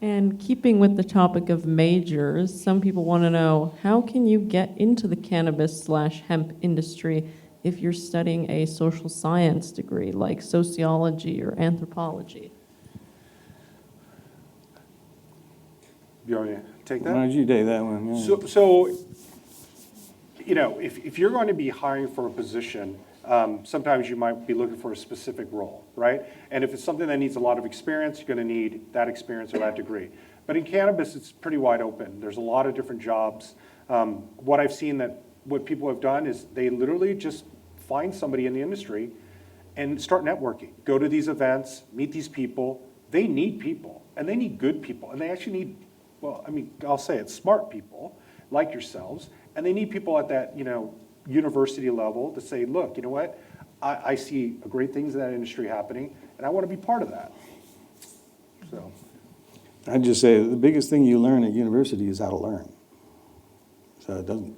And keeping with the topic of majors, some people want to know, how can you get into the cannabis/hemp industry if you're studying a social science degree like sociology or anthropology? You want me to take Why that? don't you take that one? Yeah. So, if you're going to be hiring for a position, sometimes you might be looking for a specific role, right? And if it's something that needs a lot of experience, you're going to need that experience or that degree. But in cannabis, it's pretty wide open. There's a lot of different jobs. What I've seen that what people have done is they literally just find somebody in the industry and start networking. Go to these events, meet these people. They need people, and they need good people, and they actually need, well, I mean, I'll say it, smart people like yourselves, and they need people at that, university level to say, look, you know what, I see great things in that industry happening, and I want to be part of that. So, I'd just say the biggest thing you learn at university is how to learn. So it doesn't,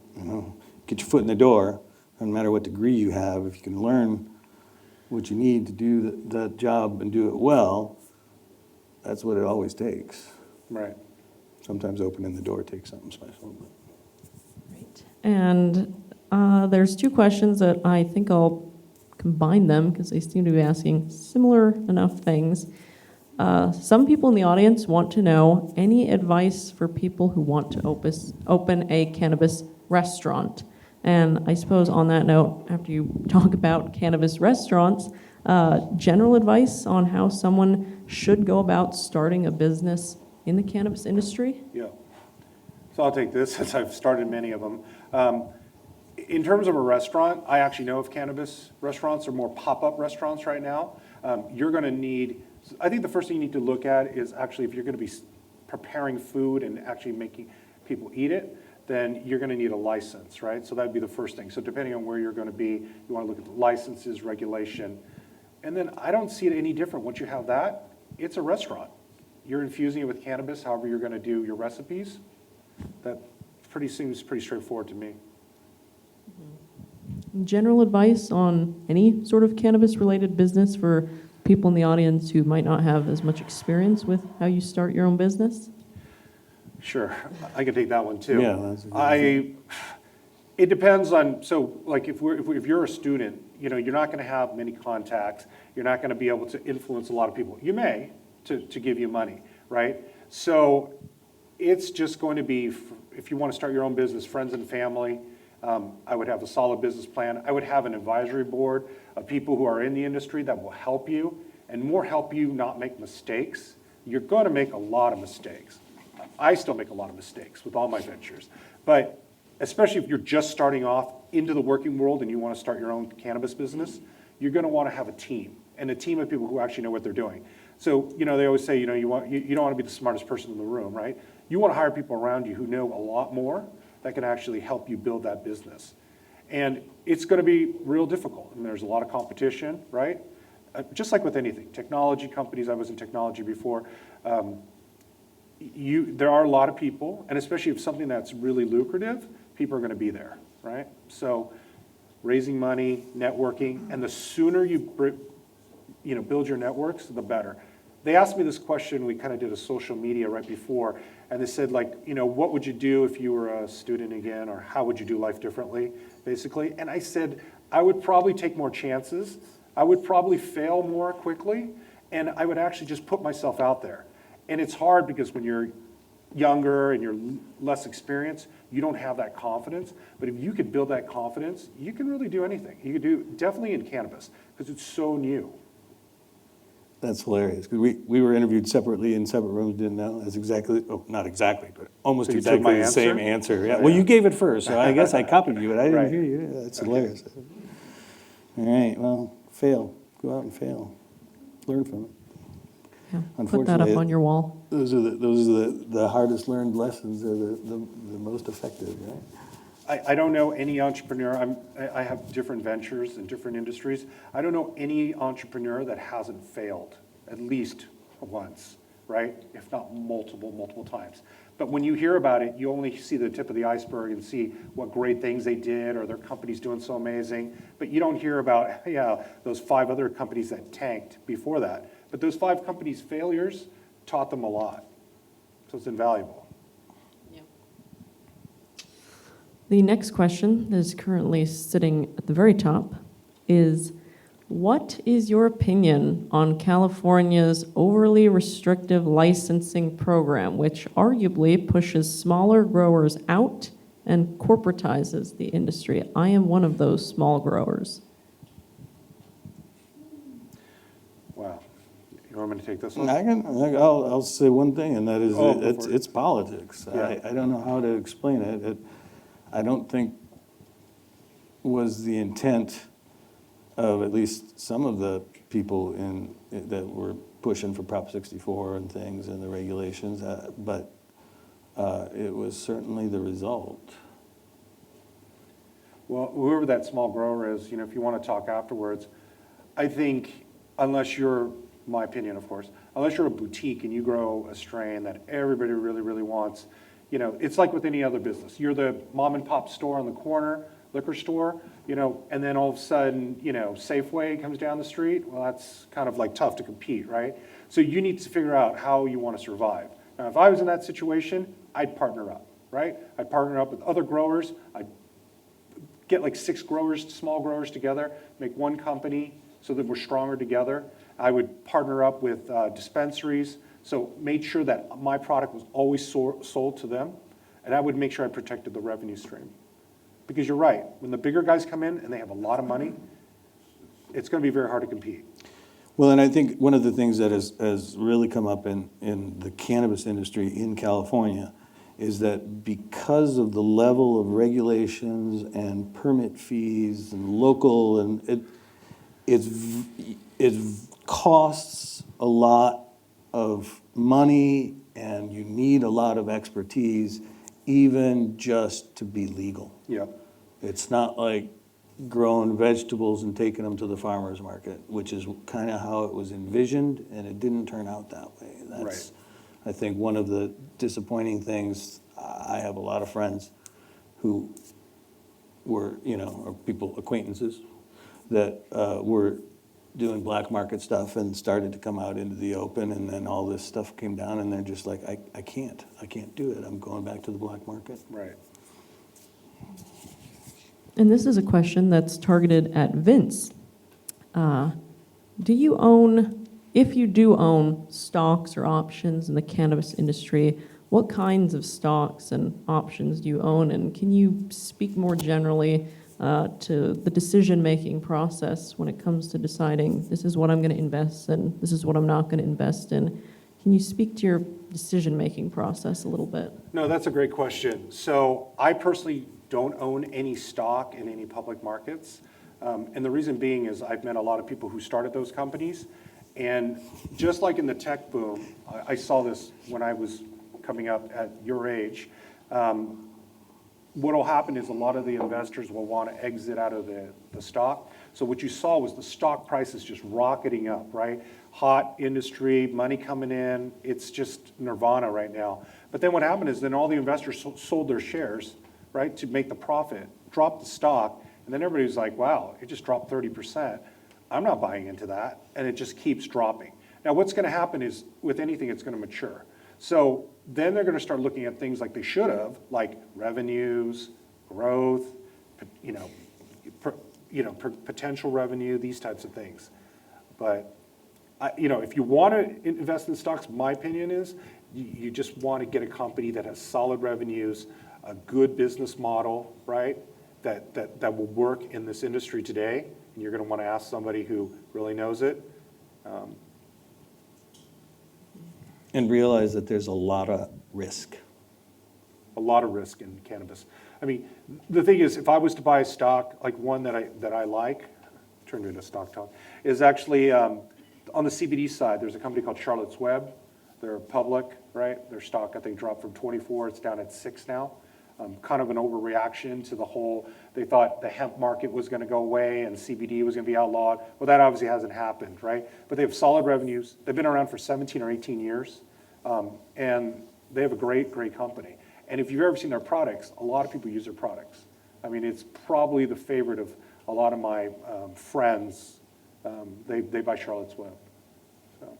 get your foot in the door, no matter what degree you have, if you can learn what you need to do that job and do it well, that's what it always takes. right. Sometimes opening the door takes something special. But. Right. And there's two questions that I think I'll combine them because they seem to be asking similar enough things. Some people in the audience want to know any advice for people who want to open a cannabis restaurant. And I suppose on that note, after you talk about cannabis restaurants, general advice on how someone should go about starting a business in the cannabis industry? Yeah. So I'll take this since I've started many of them. In terms of a restaurant, I actually know of cannabis restaurants or more pop-up restaurants right now. You're going to need, I think the first thing you need to look at is actually if you're going to be preparing food and actually making people eat it, then you're going to need a license, right? So that'd be the first thing. So depending on where you're going to be, you want to look at the licenses, regulation. And then I don't see it any different. Once you have that, it's a restaurant. You're infusing it with cannabis, however you're going to do your recipes. That seems pretty straightforward to me. General advice on any sort of cannabis-related business for people in the audience who might not have as much experience with how you start your own business? Sure, I can take that one too. Yeah, that's a good It depends on, so like if you're a student, you're not going to have many contacts. You're not going to be able to influence a lot of people. You may to give you money, right? So it's just going to be, if you want to start your own business, friends and family. I would have a solid business plan. I would have an advisory board of people who are in the industry that will help you and more help you not make mistakes. You're going to make a lot of mistakes. I still make a lot of mistakes with all my ventures. But especially if you're just starting off into the working world and you want to start your own cannabis business, you're going to want to have a team and a team of people who actually know what they're doing. So, they always say, you don't want to be the smartest person in the room, right? You want to hire people around you who know a lot more that can actually help you build that business. And it's going to be real difficult. I mean, there's a lot of competition, right? Just like with anything. Technology companies, I was in technology before. There are a lot of people, and especially if something that's really lucrative, people are going to be there, right? So raising money, networking, and the sooner you build your networks, the better. They asked me this question, we kind of did a social media right before, and they said, what would you do if you were a student again, or how would you do life differently, basically? And I said, I would probably take more chances, I would probably fail more quickly, and I would actually just put myself out there. And it's hard because when you're younger and you're less experienced, you don't have that confidence. But if you could build that confidence, you can really do anything. You could do, definitely in cannabis, because it's so new. That's hilarious, because we were interviewed separately in separate rooms, didn't know. That's exactly, not exactly, but almost So you took exactly my the same answer? answer. Yeah. Oh, Well, yeah. you gave it first, so I guess I copied you, but I didn't Right. hear you. That's hilarious. All right, well, fail. Go out and fail. Learn from it. Yeah, put that Unfortunately, up on your wall. Those are the hardest learned lessons, are the most effective, right? I don't know any entrepreneur, I have different ventures in different industries. I don't know any entrepreneur that hasn't failed at least once, right? If not multiple times. But when you hear about it, you only see the tip of the iceberg and see what great things they did or their company's doing so amazing. But you don't hear about, those 5 other companies that tanked before that. But those 5 companies' failures taught them a lot. So it's invaluable. The next question that is currently sitting at the very top is, what is your opinion on California's overly restrictive licensing program, which arguably pushes smaller growers out and corporatizes the industry? I am one of those small growers. Wow. You want me to take this one? I'll say one thing, and that is, Oh, go for it. it's politics. Yeah. I don't know how to explain it. I don't think was the intent of at least some of the people that were pushing for Prop 64 and things and the regulations, but it was certainly the result. Well, whoever that small grower is, if you want to talk afterwards, I think unless you're, my opinion, of course, unless you're a boutique and you grow a strain that everybody really, really wants, it's like with any other business. You're the mom and pop store on the corner, liquor store, and then all of a sudden, Safeway comes down the street. Well, that's kind of like tough to compete, right? So you need to figure out how you want to survive. Now, if I was in that situation, I'd partner up, right? I'd partner up with other growers. I'd get like 6 growers, small growers together, make one company so that we're stronger together. I would partner up with dispensaries, so made sure that my product was always sold to them, and I would make sure I protected the revenue stream. Because you're right, when the bigger guys come in and they have a lot of money, it's going to be very hard to compete. Well, and I think one of the things that has really come up in the cannabis industry in California is that because of the level of regulations and permit fees and local, and it costs a lot of money and you need a lot of expertise even just to be legal. Yeah. It's not like growing vegetables and taking them to the farmer's market, which is kind of how it was envisioned, and it didn't turn out that way. That's, Right. I think, one of the disappointing things. I have a lot of friends who were, or people, acquaintances, that were doing black market stuff and started to come out into the open, and then all this stuff came down, and they're just like, I can't do it. I'm going back to the black market. Right. And this is a question that's targeted at Vince. Do you own, if you do own stocks or options in the cannabis industry, what kinds of stocks and options do you own? And can you speak more generally to the decision-making process when it comes to deciding this is what I'm going to invest in, this is what I'm not going to invest in? Can you speak to your decision-making process a little bit? No, that's a great question. So I personally don't own any stock in any public markets. And the reason being is I've met a lot of people who started those companies. And just like in the tech boom, I saw this when I was coming up at your age. What will happen is a lot of the investors will want to exit out of the stock. So what you saw was the stock prices just rocketing up, right? Hot industry, money coming in. It's just nirvana right now. But then what happened is then all the investors sold their shares, right, to make the profit, dropped the stock, and then everybody was like, wow, it just dropped 30%. I'm not buying into that, and it just keeps dropping. Now what's going to happen is with anything, it's going to mature. So then they're going to start looking at things like they should have, like revenues, growth, potential revenue, these types of things. But if you want to invest in stocks, my opinion is you just want to get a company that has solid revenues, a good business model, right? That will work in this industry today, and you're going to want to ask somebody who really knows it. And realize that there's a lot of risk. A lot of risk in cannabis. I mean, the thing is, if I was to buy a stock, like one that I like, turned into stock talk, is actually on the CBD side, there's a company called Charlotte's Web. They're public, right? Their stock, I think, dropped from 24, it's down at 6 now. Kind of an overreaction to the whole, they thought the hemp market was going to go away and CBD was going to be outlawed. Well, that obviously hasn't happened, right? But they have solid revenues. They've been around for 17 or 18 years, and they have a great, great company. And if you've ever seen their products, a lot of people use their products. I mean, it's probably the favorite of a lot of my friends. They buy Charlotte's Web. So.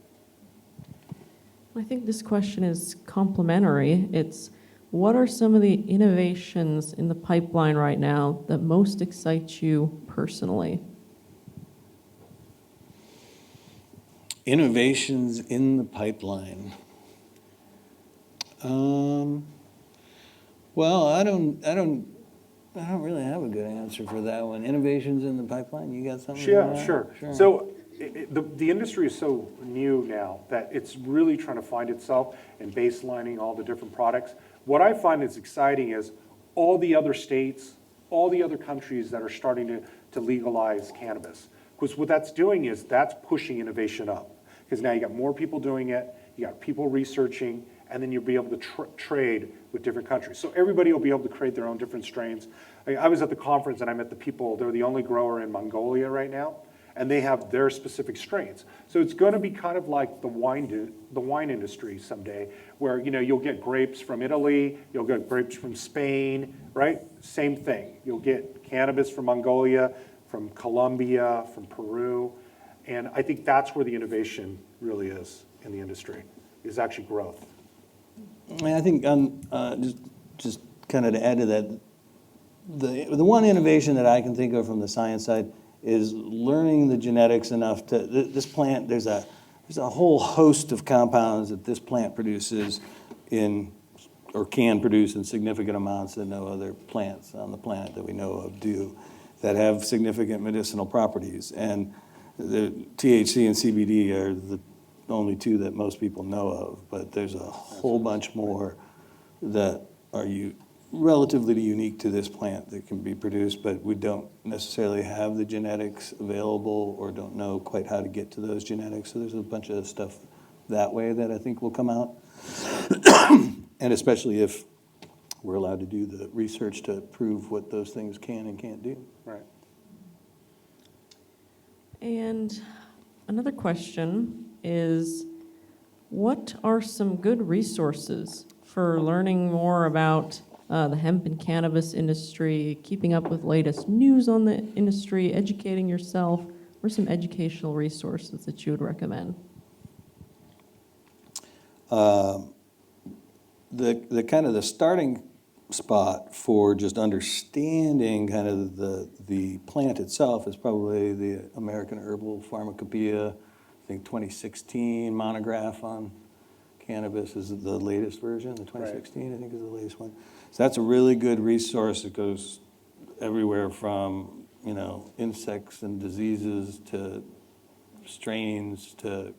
I think this question is complementary. It's what are some of the innovations in the pipeline right now that most excite you personally? Innovations in the pipeline. Well, I don't really have a good answer for that one. Innovations in the pipeline, you got something? Yeah, for that? sure. So the industry is so new now that it's really trying to find itself and baselining all the different products. What I find is exciting is all the other states, all the other countries that are starting to legalize cannabis. Because what that's doing is that's pushing innovation up. Because now you got more people doing it, you got people researching, and then you'll be able to trade with different countries. So everybody will be able to create their own different strains. I was at the conference and I met the people, they're the only grower in Mongolia right now, and they have their specific strains. So it's going to be kind of like the wine industry someday, where you'll get grapes from Italy, you'll get grapes from Spain, right? Same thing. You'll get cannabis from Mongolia, from Colombia, from Peru, and I think that's where the innovation really is in the industry, is actually growth. I think just kind of to add to that, the one innovation that I can think of from the science side is learning the genetics enough to this plant. There's a whole host of compounds that this plant produces or can produce in significant amounts that no other plants on the planet that we know of do, that have significant medicinal properties. And the THC and CBD are the only two that most people know of, but there's a whole bunch more that are relatively unique to this plant that can be produced, but we don't necessarily have the genetics available or don't know quite how to get to those genetics. So there's a bunch of stuff that way that I think will come out. And especially if we're allowed to do the research to prove what those things can and can't do. Right. And another question is, what are some good resources for learning more about the hemp and cannabis industry, keeping up with latest news on the industry, educating yourself? What are some educational resources that you would recommend? The kind of the starting spot for just understanding kind of the plant itself is probably the American Herbal Pharmacopoeia, I think 2016 monograph on cannabis is the latest version, the 2016 Right. I think is the latest one. So that's a really good resource. It goes everywhere from, insects and diseases to strains to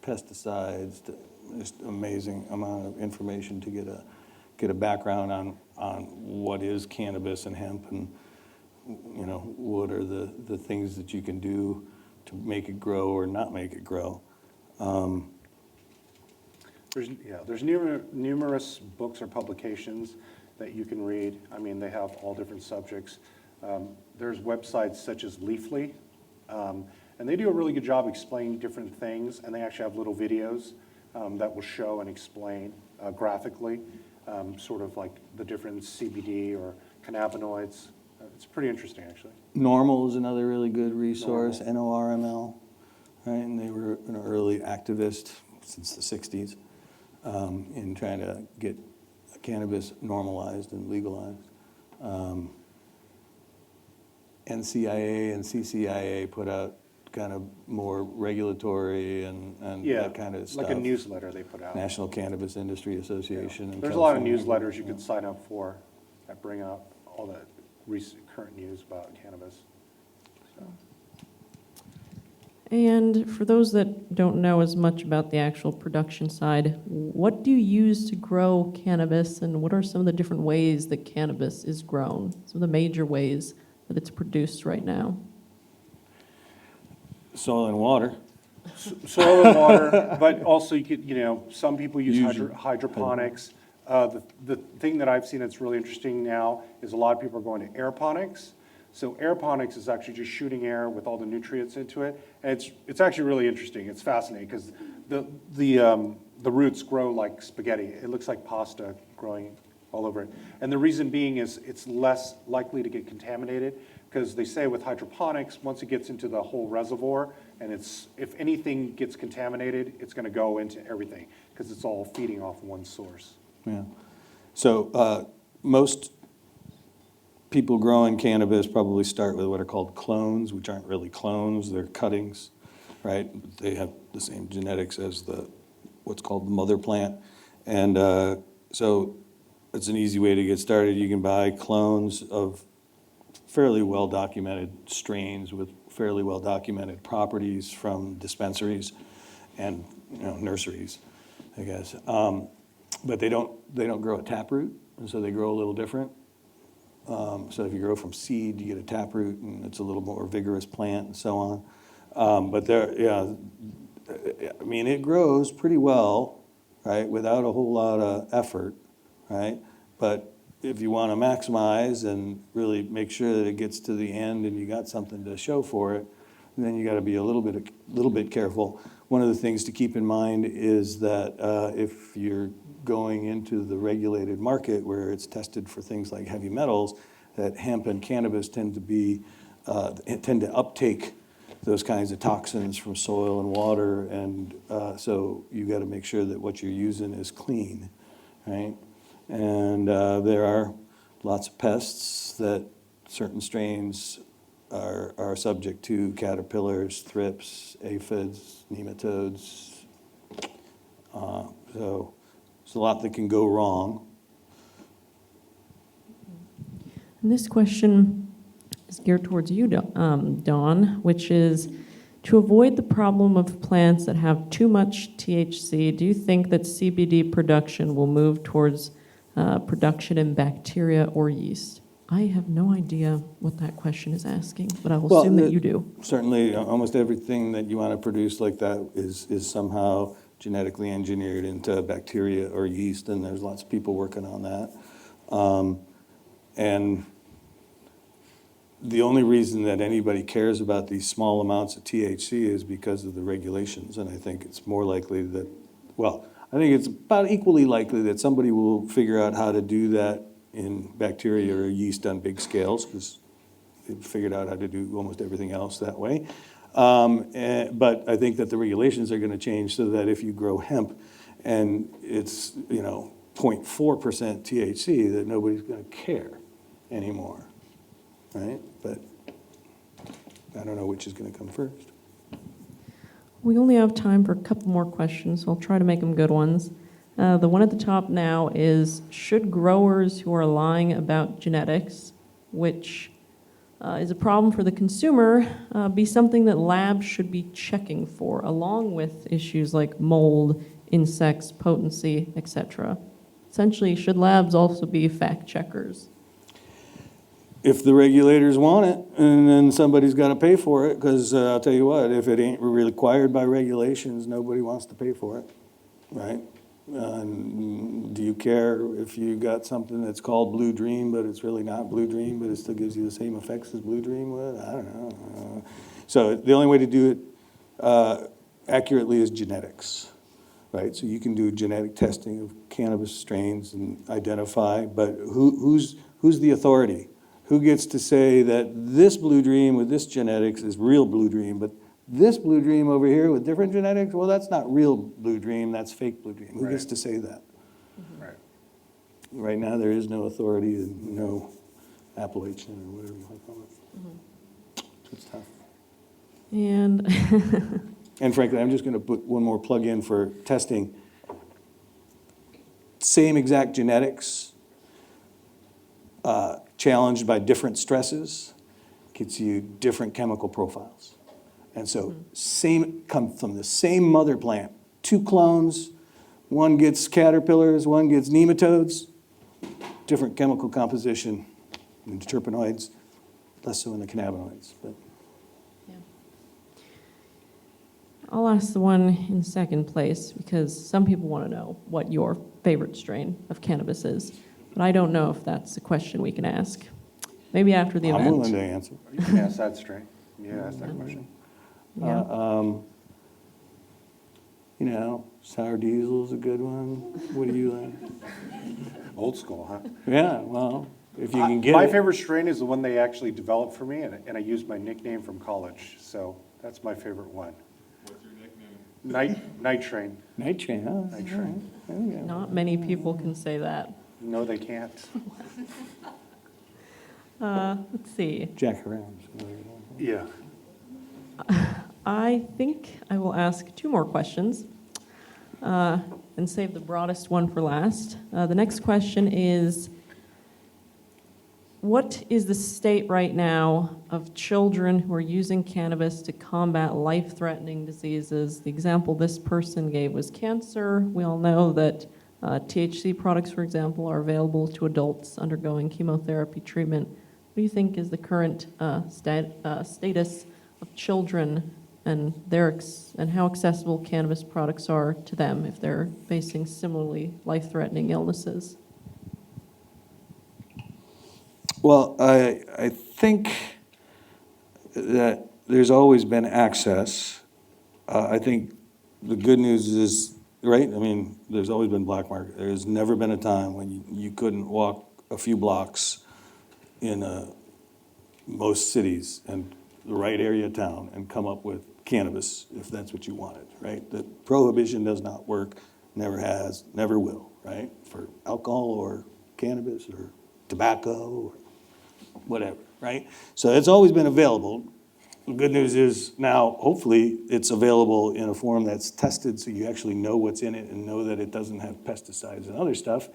pesticides to just amazing amount of information to get a background on what is cannabis and hemp and what are the things that you can do to make it grow or not make it grow. There's numerous books or publications that you can read. I mean, they have all different subjects. There's websites such as Leafly, and they do a really good job explaining different things, and they actually have little videos that will show and explain graphically sort of like the different CBD or cannabinoids. It's pretty interesting, actually. Normal is another really good resource, Normal. NORML, right? And they were an early activist since the 60s in trying to get cannabis normalized and legalized. NCIA and CCIA put out kind of more regulatory and that kind of stuff. Like a newsletter they put out. National Cannabis Industry Association. in There's a lot of California. newsletters you could sign up for that bring up all the current news about cannabis. So. And for those that don't know as much about the actual production side, what do you use to grow cannabis, and what are some of the different ways that cannabis is grown? Some of the major ways that it's produced right now? Soil and water. Soil and water, but also you could, some people use Usually. hydroponics. The thing that I've seen that's really interesting now is a lot of people are going to aeroponics. So aeroponics is actually just shooting air with all the nutrients into it, and it's actually really interesting. It's fascinating because the roots grow like spaghetti. It looks like pasta growing all over it. And the reason being is it's less likely to get contaminated because they say with hydroponics, once it gets into the whole reservoir, and if anything gets contaminated, it's going to go into everything because it's all feeding off one source. Yeah. So most people growing cannabis probably start with what are called clones, which aren't really clones, they're cuttings, right? They have the same genetics as what's called the mother plant. And so it's an easy way to get started. You can buy clones of fairly well-documented strains with fairly well-documented properties from dispensaries and nurseries, I guess. But they don't grow at taproot, and so they grow a little different. So if you grow from seed, you get a taproot, and it's a little more vigorous plant, and so on. But I mean, it grows pretty well, right, without a whole lot of effort, right? But if you want to maximize and really make sure that it gets to the end and you got something to show for it, then you got to be a little bit careful. One of the things to keep in mind is that if you're going into the regulated market where it's tested for things like heavy metals, that hemp and cannabis tend to uptake those kinds of toxins from soil and water, and so you got to make sure that what you're using is clean, right? And there are lots of pests that certain strains are subject to: caterpillars, thrips, aphids, nematodes. So there's a lot that can go wrong. And this question is geared towards you, Dawn, which is, to avoid the problem of plants that have too much THC, do you think that CBD production will move towards production in bacteria or yeast? I have no idea what that question is asking, but I will assume that you do. Certainly, almost everything that you want to produce like that is somehow genetically engineered into bacteria or yeast, and there's lots of people working on that. And the only reason that anybody cares about these small amounts of THC is because of the regulations, and I think it's more likely that, well, I think it's about equally likely that somebody will figure out how to do that in bacteria or yeast on big scales, because they've figured out how to do almost everything else that way. But I think that the regulations are going to change so that if you grow hemp and it's 0.4% THC, that nobody's going to care anymore, right? But I don't know which is going to come first. We only have time for a couple more questions, so I'll try to make them good ones. The one at the top now is, should growers who are lying about genetics, which is a problem for the consumer, be something that labs should be checking for, along with issues like mold, insects, potency, etc.? Essentially, should labs also be fact checkers? If the regulators want it, and then somebody's got to pay for it, because I'll tell you what, if it ain't really required by regulations, nobody wants to pay for it, right? Do you care if you got something that's called Blue Dream, but it's really not Blue Dream, but it still gives you the same effects as Blue Dream would? I don't know. So the only way to do it accurately is genetics, right? So you can do genetic testing of cannabis strains and identify, but who's the authority? Who gets to say that this Blue Dream with this genetics is real Blue Dream, but this Blue Dream over here with different genetics, well, that's not real Blue Dream, that's fake Blue Dream. Who gets to say that? Right. Right now, there is no authority and no appellation or whatever you want to call it. So it's tough. And And frankly, I'm just going to put one more plug in for testing. Same exact genetics, challenged by different stresses, gets you different chemical profiles. And so come from the same mother plant, two clones, one gets caterpillars, one gets nematodes, different chemical composition in the terpenoids, less so in the cannabinoids. But I'll ask the one in second place, because some people want to know what your favorite strain of cannabis is. But I don't know if that's a question we can ask. Maybe after the event. I'm willing to answer. You can ask that straight. You can ask that question. Yeah. Sour diesel's a good one. What do you like? Old school, huh? Yeah, well, if you can get My it. favorite strain is the one they actually developed for me, and I used my nickname from college. So that's my favorite one. What's your nickname? Night train. Night train, huh? Night train. Not many people can say that. No, they can't. Let's see. Jack around. Yeah. I think I will ask two more questions and save the broadest one for last. The next question is, what is the state right now of children who are using cannabis to combat life-threatening diseases? The example this person gave was cancer. We all know that THC products, for example, are available to adults undergoing chemotherapy treatment. What do you think is the current status of children and and how accessible cannabis products are to them if they're facing similarly life-threatening illnesses? Well, I think that there's always been access. I think the good news is, right, I mean, there's always been black market. There's never been a time when you couldn't walk a few blocks in most cities and the right area of town and come up with cannabis if that's what you wanted, right? The prohibition does not work, never has, never will, right? For alcohol or cannabis or tobacco or whatever, right? So it's always been available. The good news is now, hopefully, it's available in a form that's tested so you actually know what's in it and know that it doesn't have pesticides and other stuff.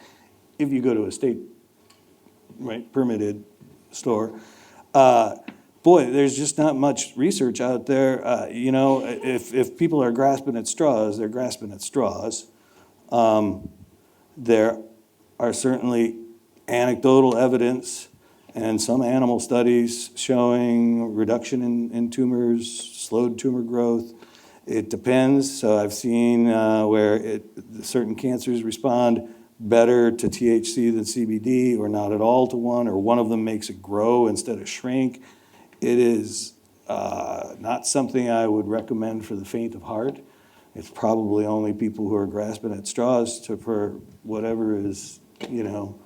If you go to a state, right, permitted store, boy, there's just not much research out there. You know, if people are grasping at straws, they're grasping at straws. There are certainly anecdotal evidence and some animal studies showing reduction in tumors, slowed tumor growth. It depends. So I've seen where certain cancers respond better to THC than CBD, or not at all to one, or one of them makes it grow instead of shrink. It is not something I would recommend for the faint of heart. It's probably only people who are grasping at straws for whatever is, you know,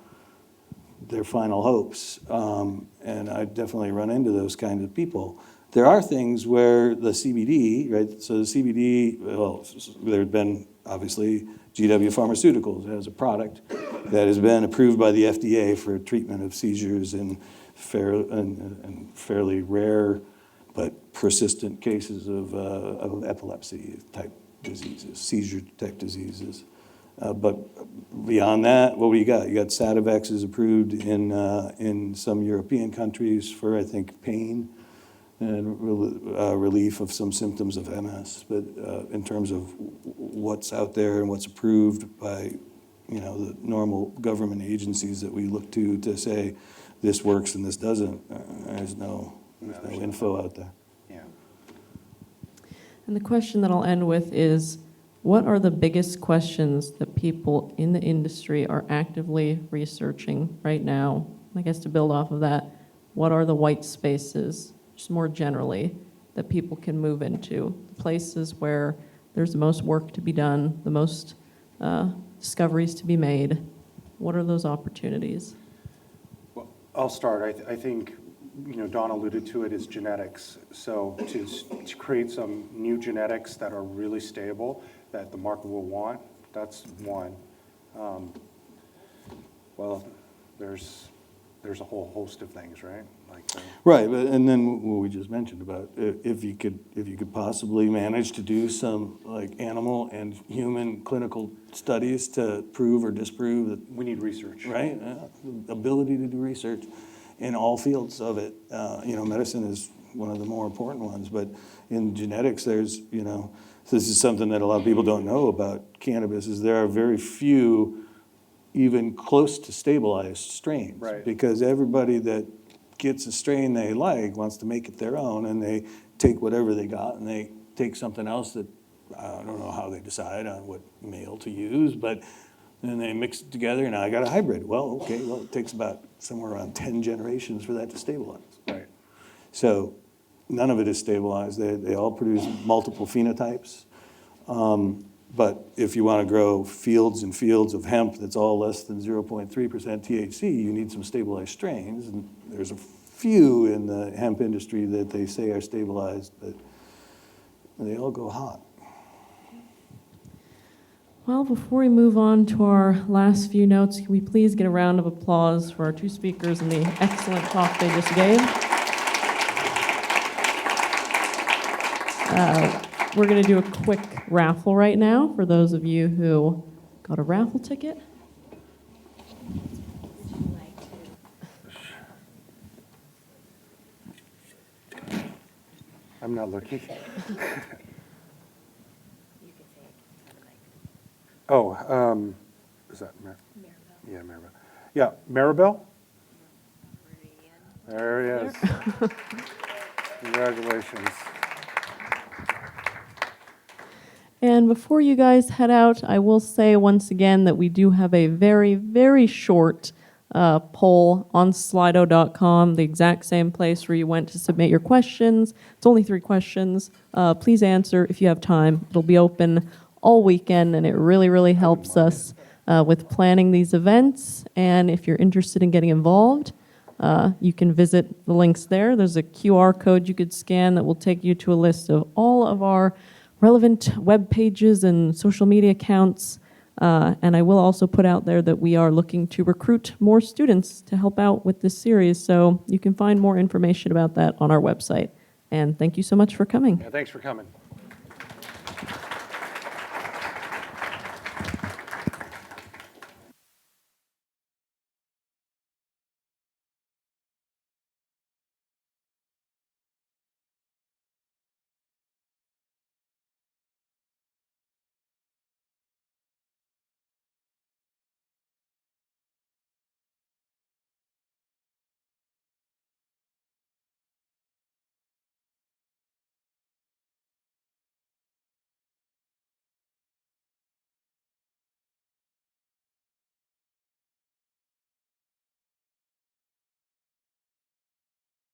their final hopes. And I definitely run into those kinds of people. There are things where the CBD, right? So the CBD, well, there have been obviously GW Pharmaceuticals has a product that has been approved by the FDA for treatment of seizures and fairly rare but persistent cases of epilepsy type diseases, seizure type diseases. But beyond that, what do you got? You got Sativex is approved in some European countries for, I think, pain and relief of some symptoms of MS. But in terms of what's out there and what's approved by, you know, the normal government agencies that we look to say this works and this doesn't, there's no info out there. Yeah. And the question that I'll end with is, what are the biggest questions that people in the industry are actively researching right now? I guess to build off of that, what are the white spaces, just more generally, that people can move into? Places where there's the most work to be done, the most discoveries to be made. What are those opportunities? Well, I'll start. I think, you know, Don alluded to it, is genetics. So to create some new genetics that are really stable, that the market will want, that's one. Well, there's a whole host of things, right? Like Right, but and then what we just mentioned about if you could possibly manage to do some like animal and human clinical studies to prove or disprove that, we need research. right? Ability to do research in all fields of it. You know, medicine is one of the more important ones, but in genetics, there's, you know, this is something that a lot of people don't know about cannabis, is there are very few even close to stabilized strains. Right. Because everybody that gets a strain they like wants to make it their own, and they take whatever they got and they take something else that, I don't know how they decide on what male to use, but then they mix it together and now I got a hybrid. Well, okay, well, it takes about somewhere around 10 generations for that to stabilize. Right. So none of it is stabilized. They all produce multiple phenotypes. But if you want to grow fields and fields of hemp that's all less than 0.3% THC, you need some stabilized strains. And there's a few in the hemp industry that they say are stabilized, but they all go hot. Well, before we move on to our last few notes, can we please get a round of applause for our two speakers and the excellent talk they just gave? We're going to do a quick raffle right now for those of you who got a raffle ticket. I'm not looking. Oh, is that Maribel? Yeah, Maribel. Yeah, Maribel? There he is. Congratulations. And before you guys head out, I will say once again that we do have a very, very short poll on slido.com, the exact same place where you went to submit your questions. It's only 3 questions. Please answer if you have time. It'll be open all weekend, and it really, really helps us with planning these events. And if you're interested in getting involved, you can visit the links there. There's a QR code you could scan that will take you to a list of all of our relevant web pages and social media accounts. And I will also put out there that we are looking to recruit more students to help out with this series. So you can find more information about that on our website. And thank you so much for coming. Yeah, thanks for coming.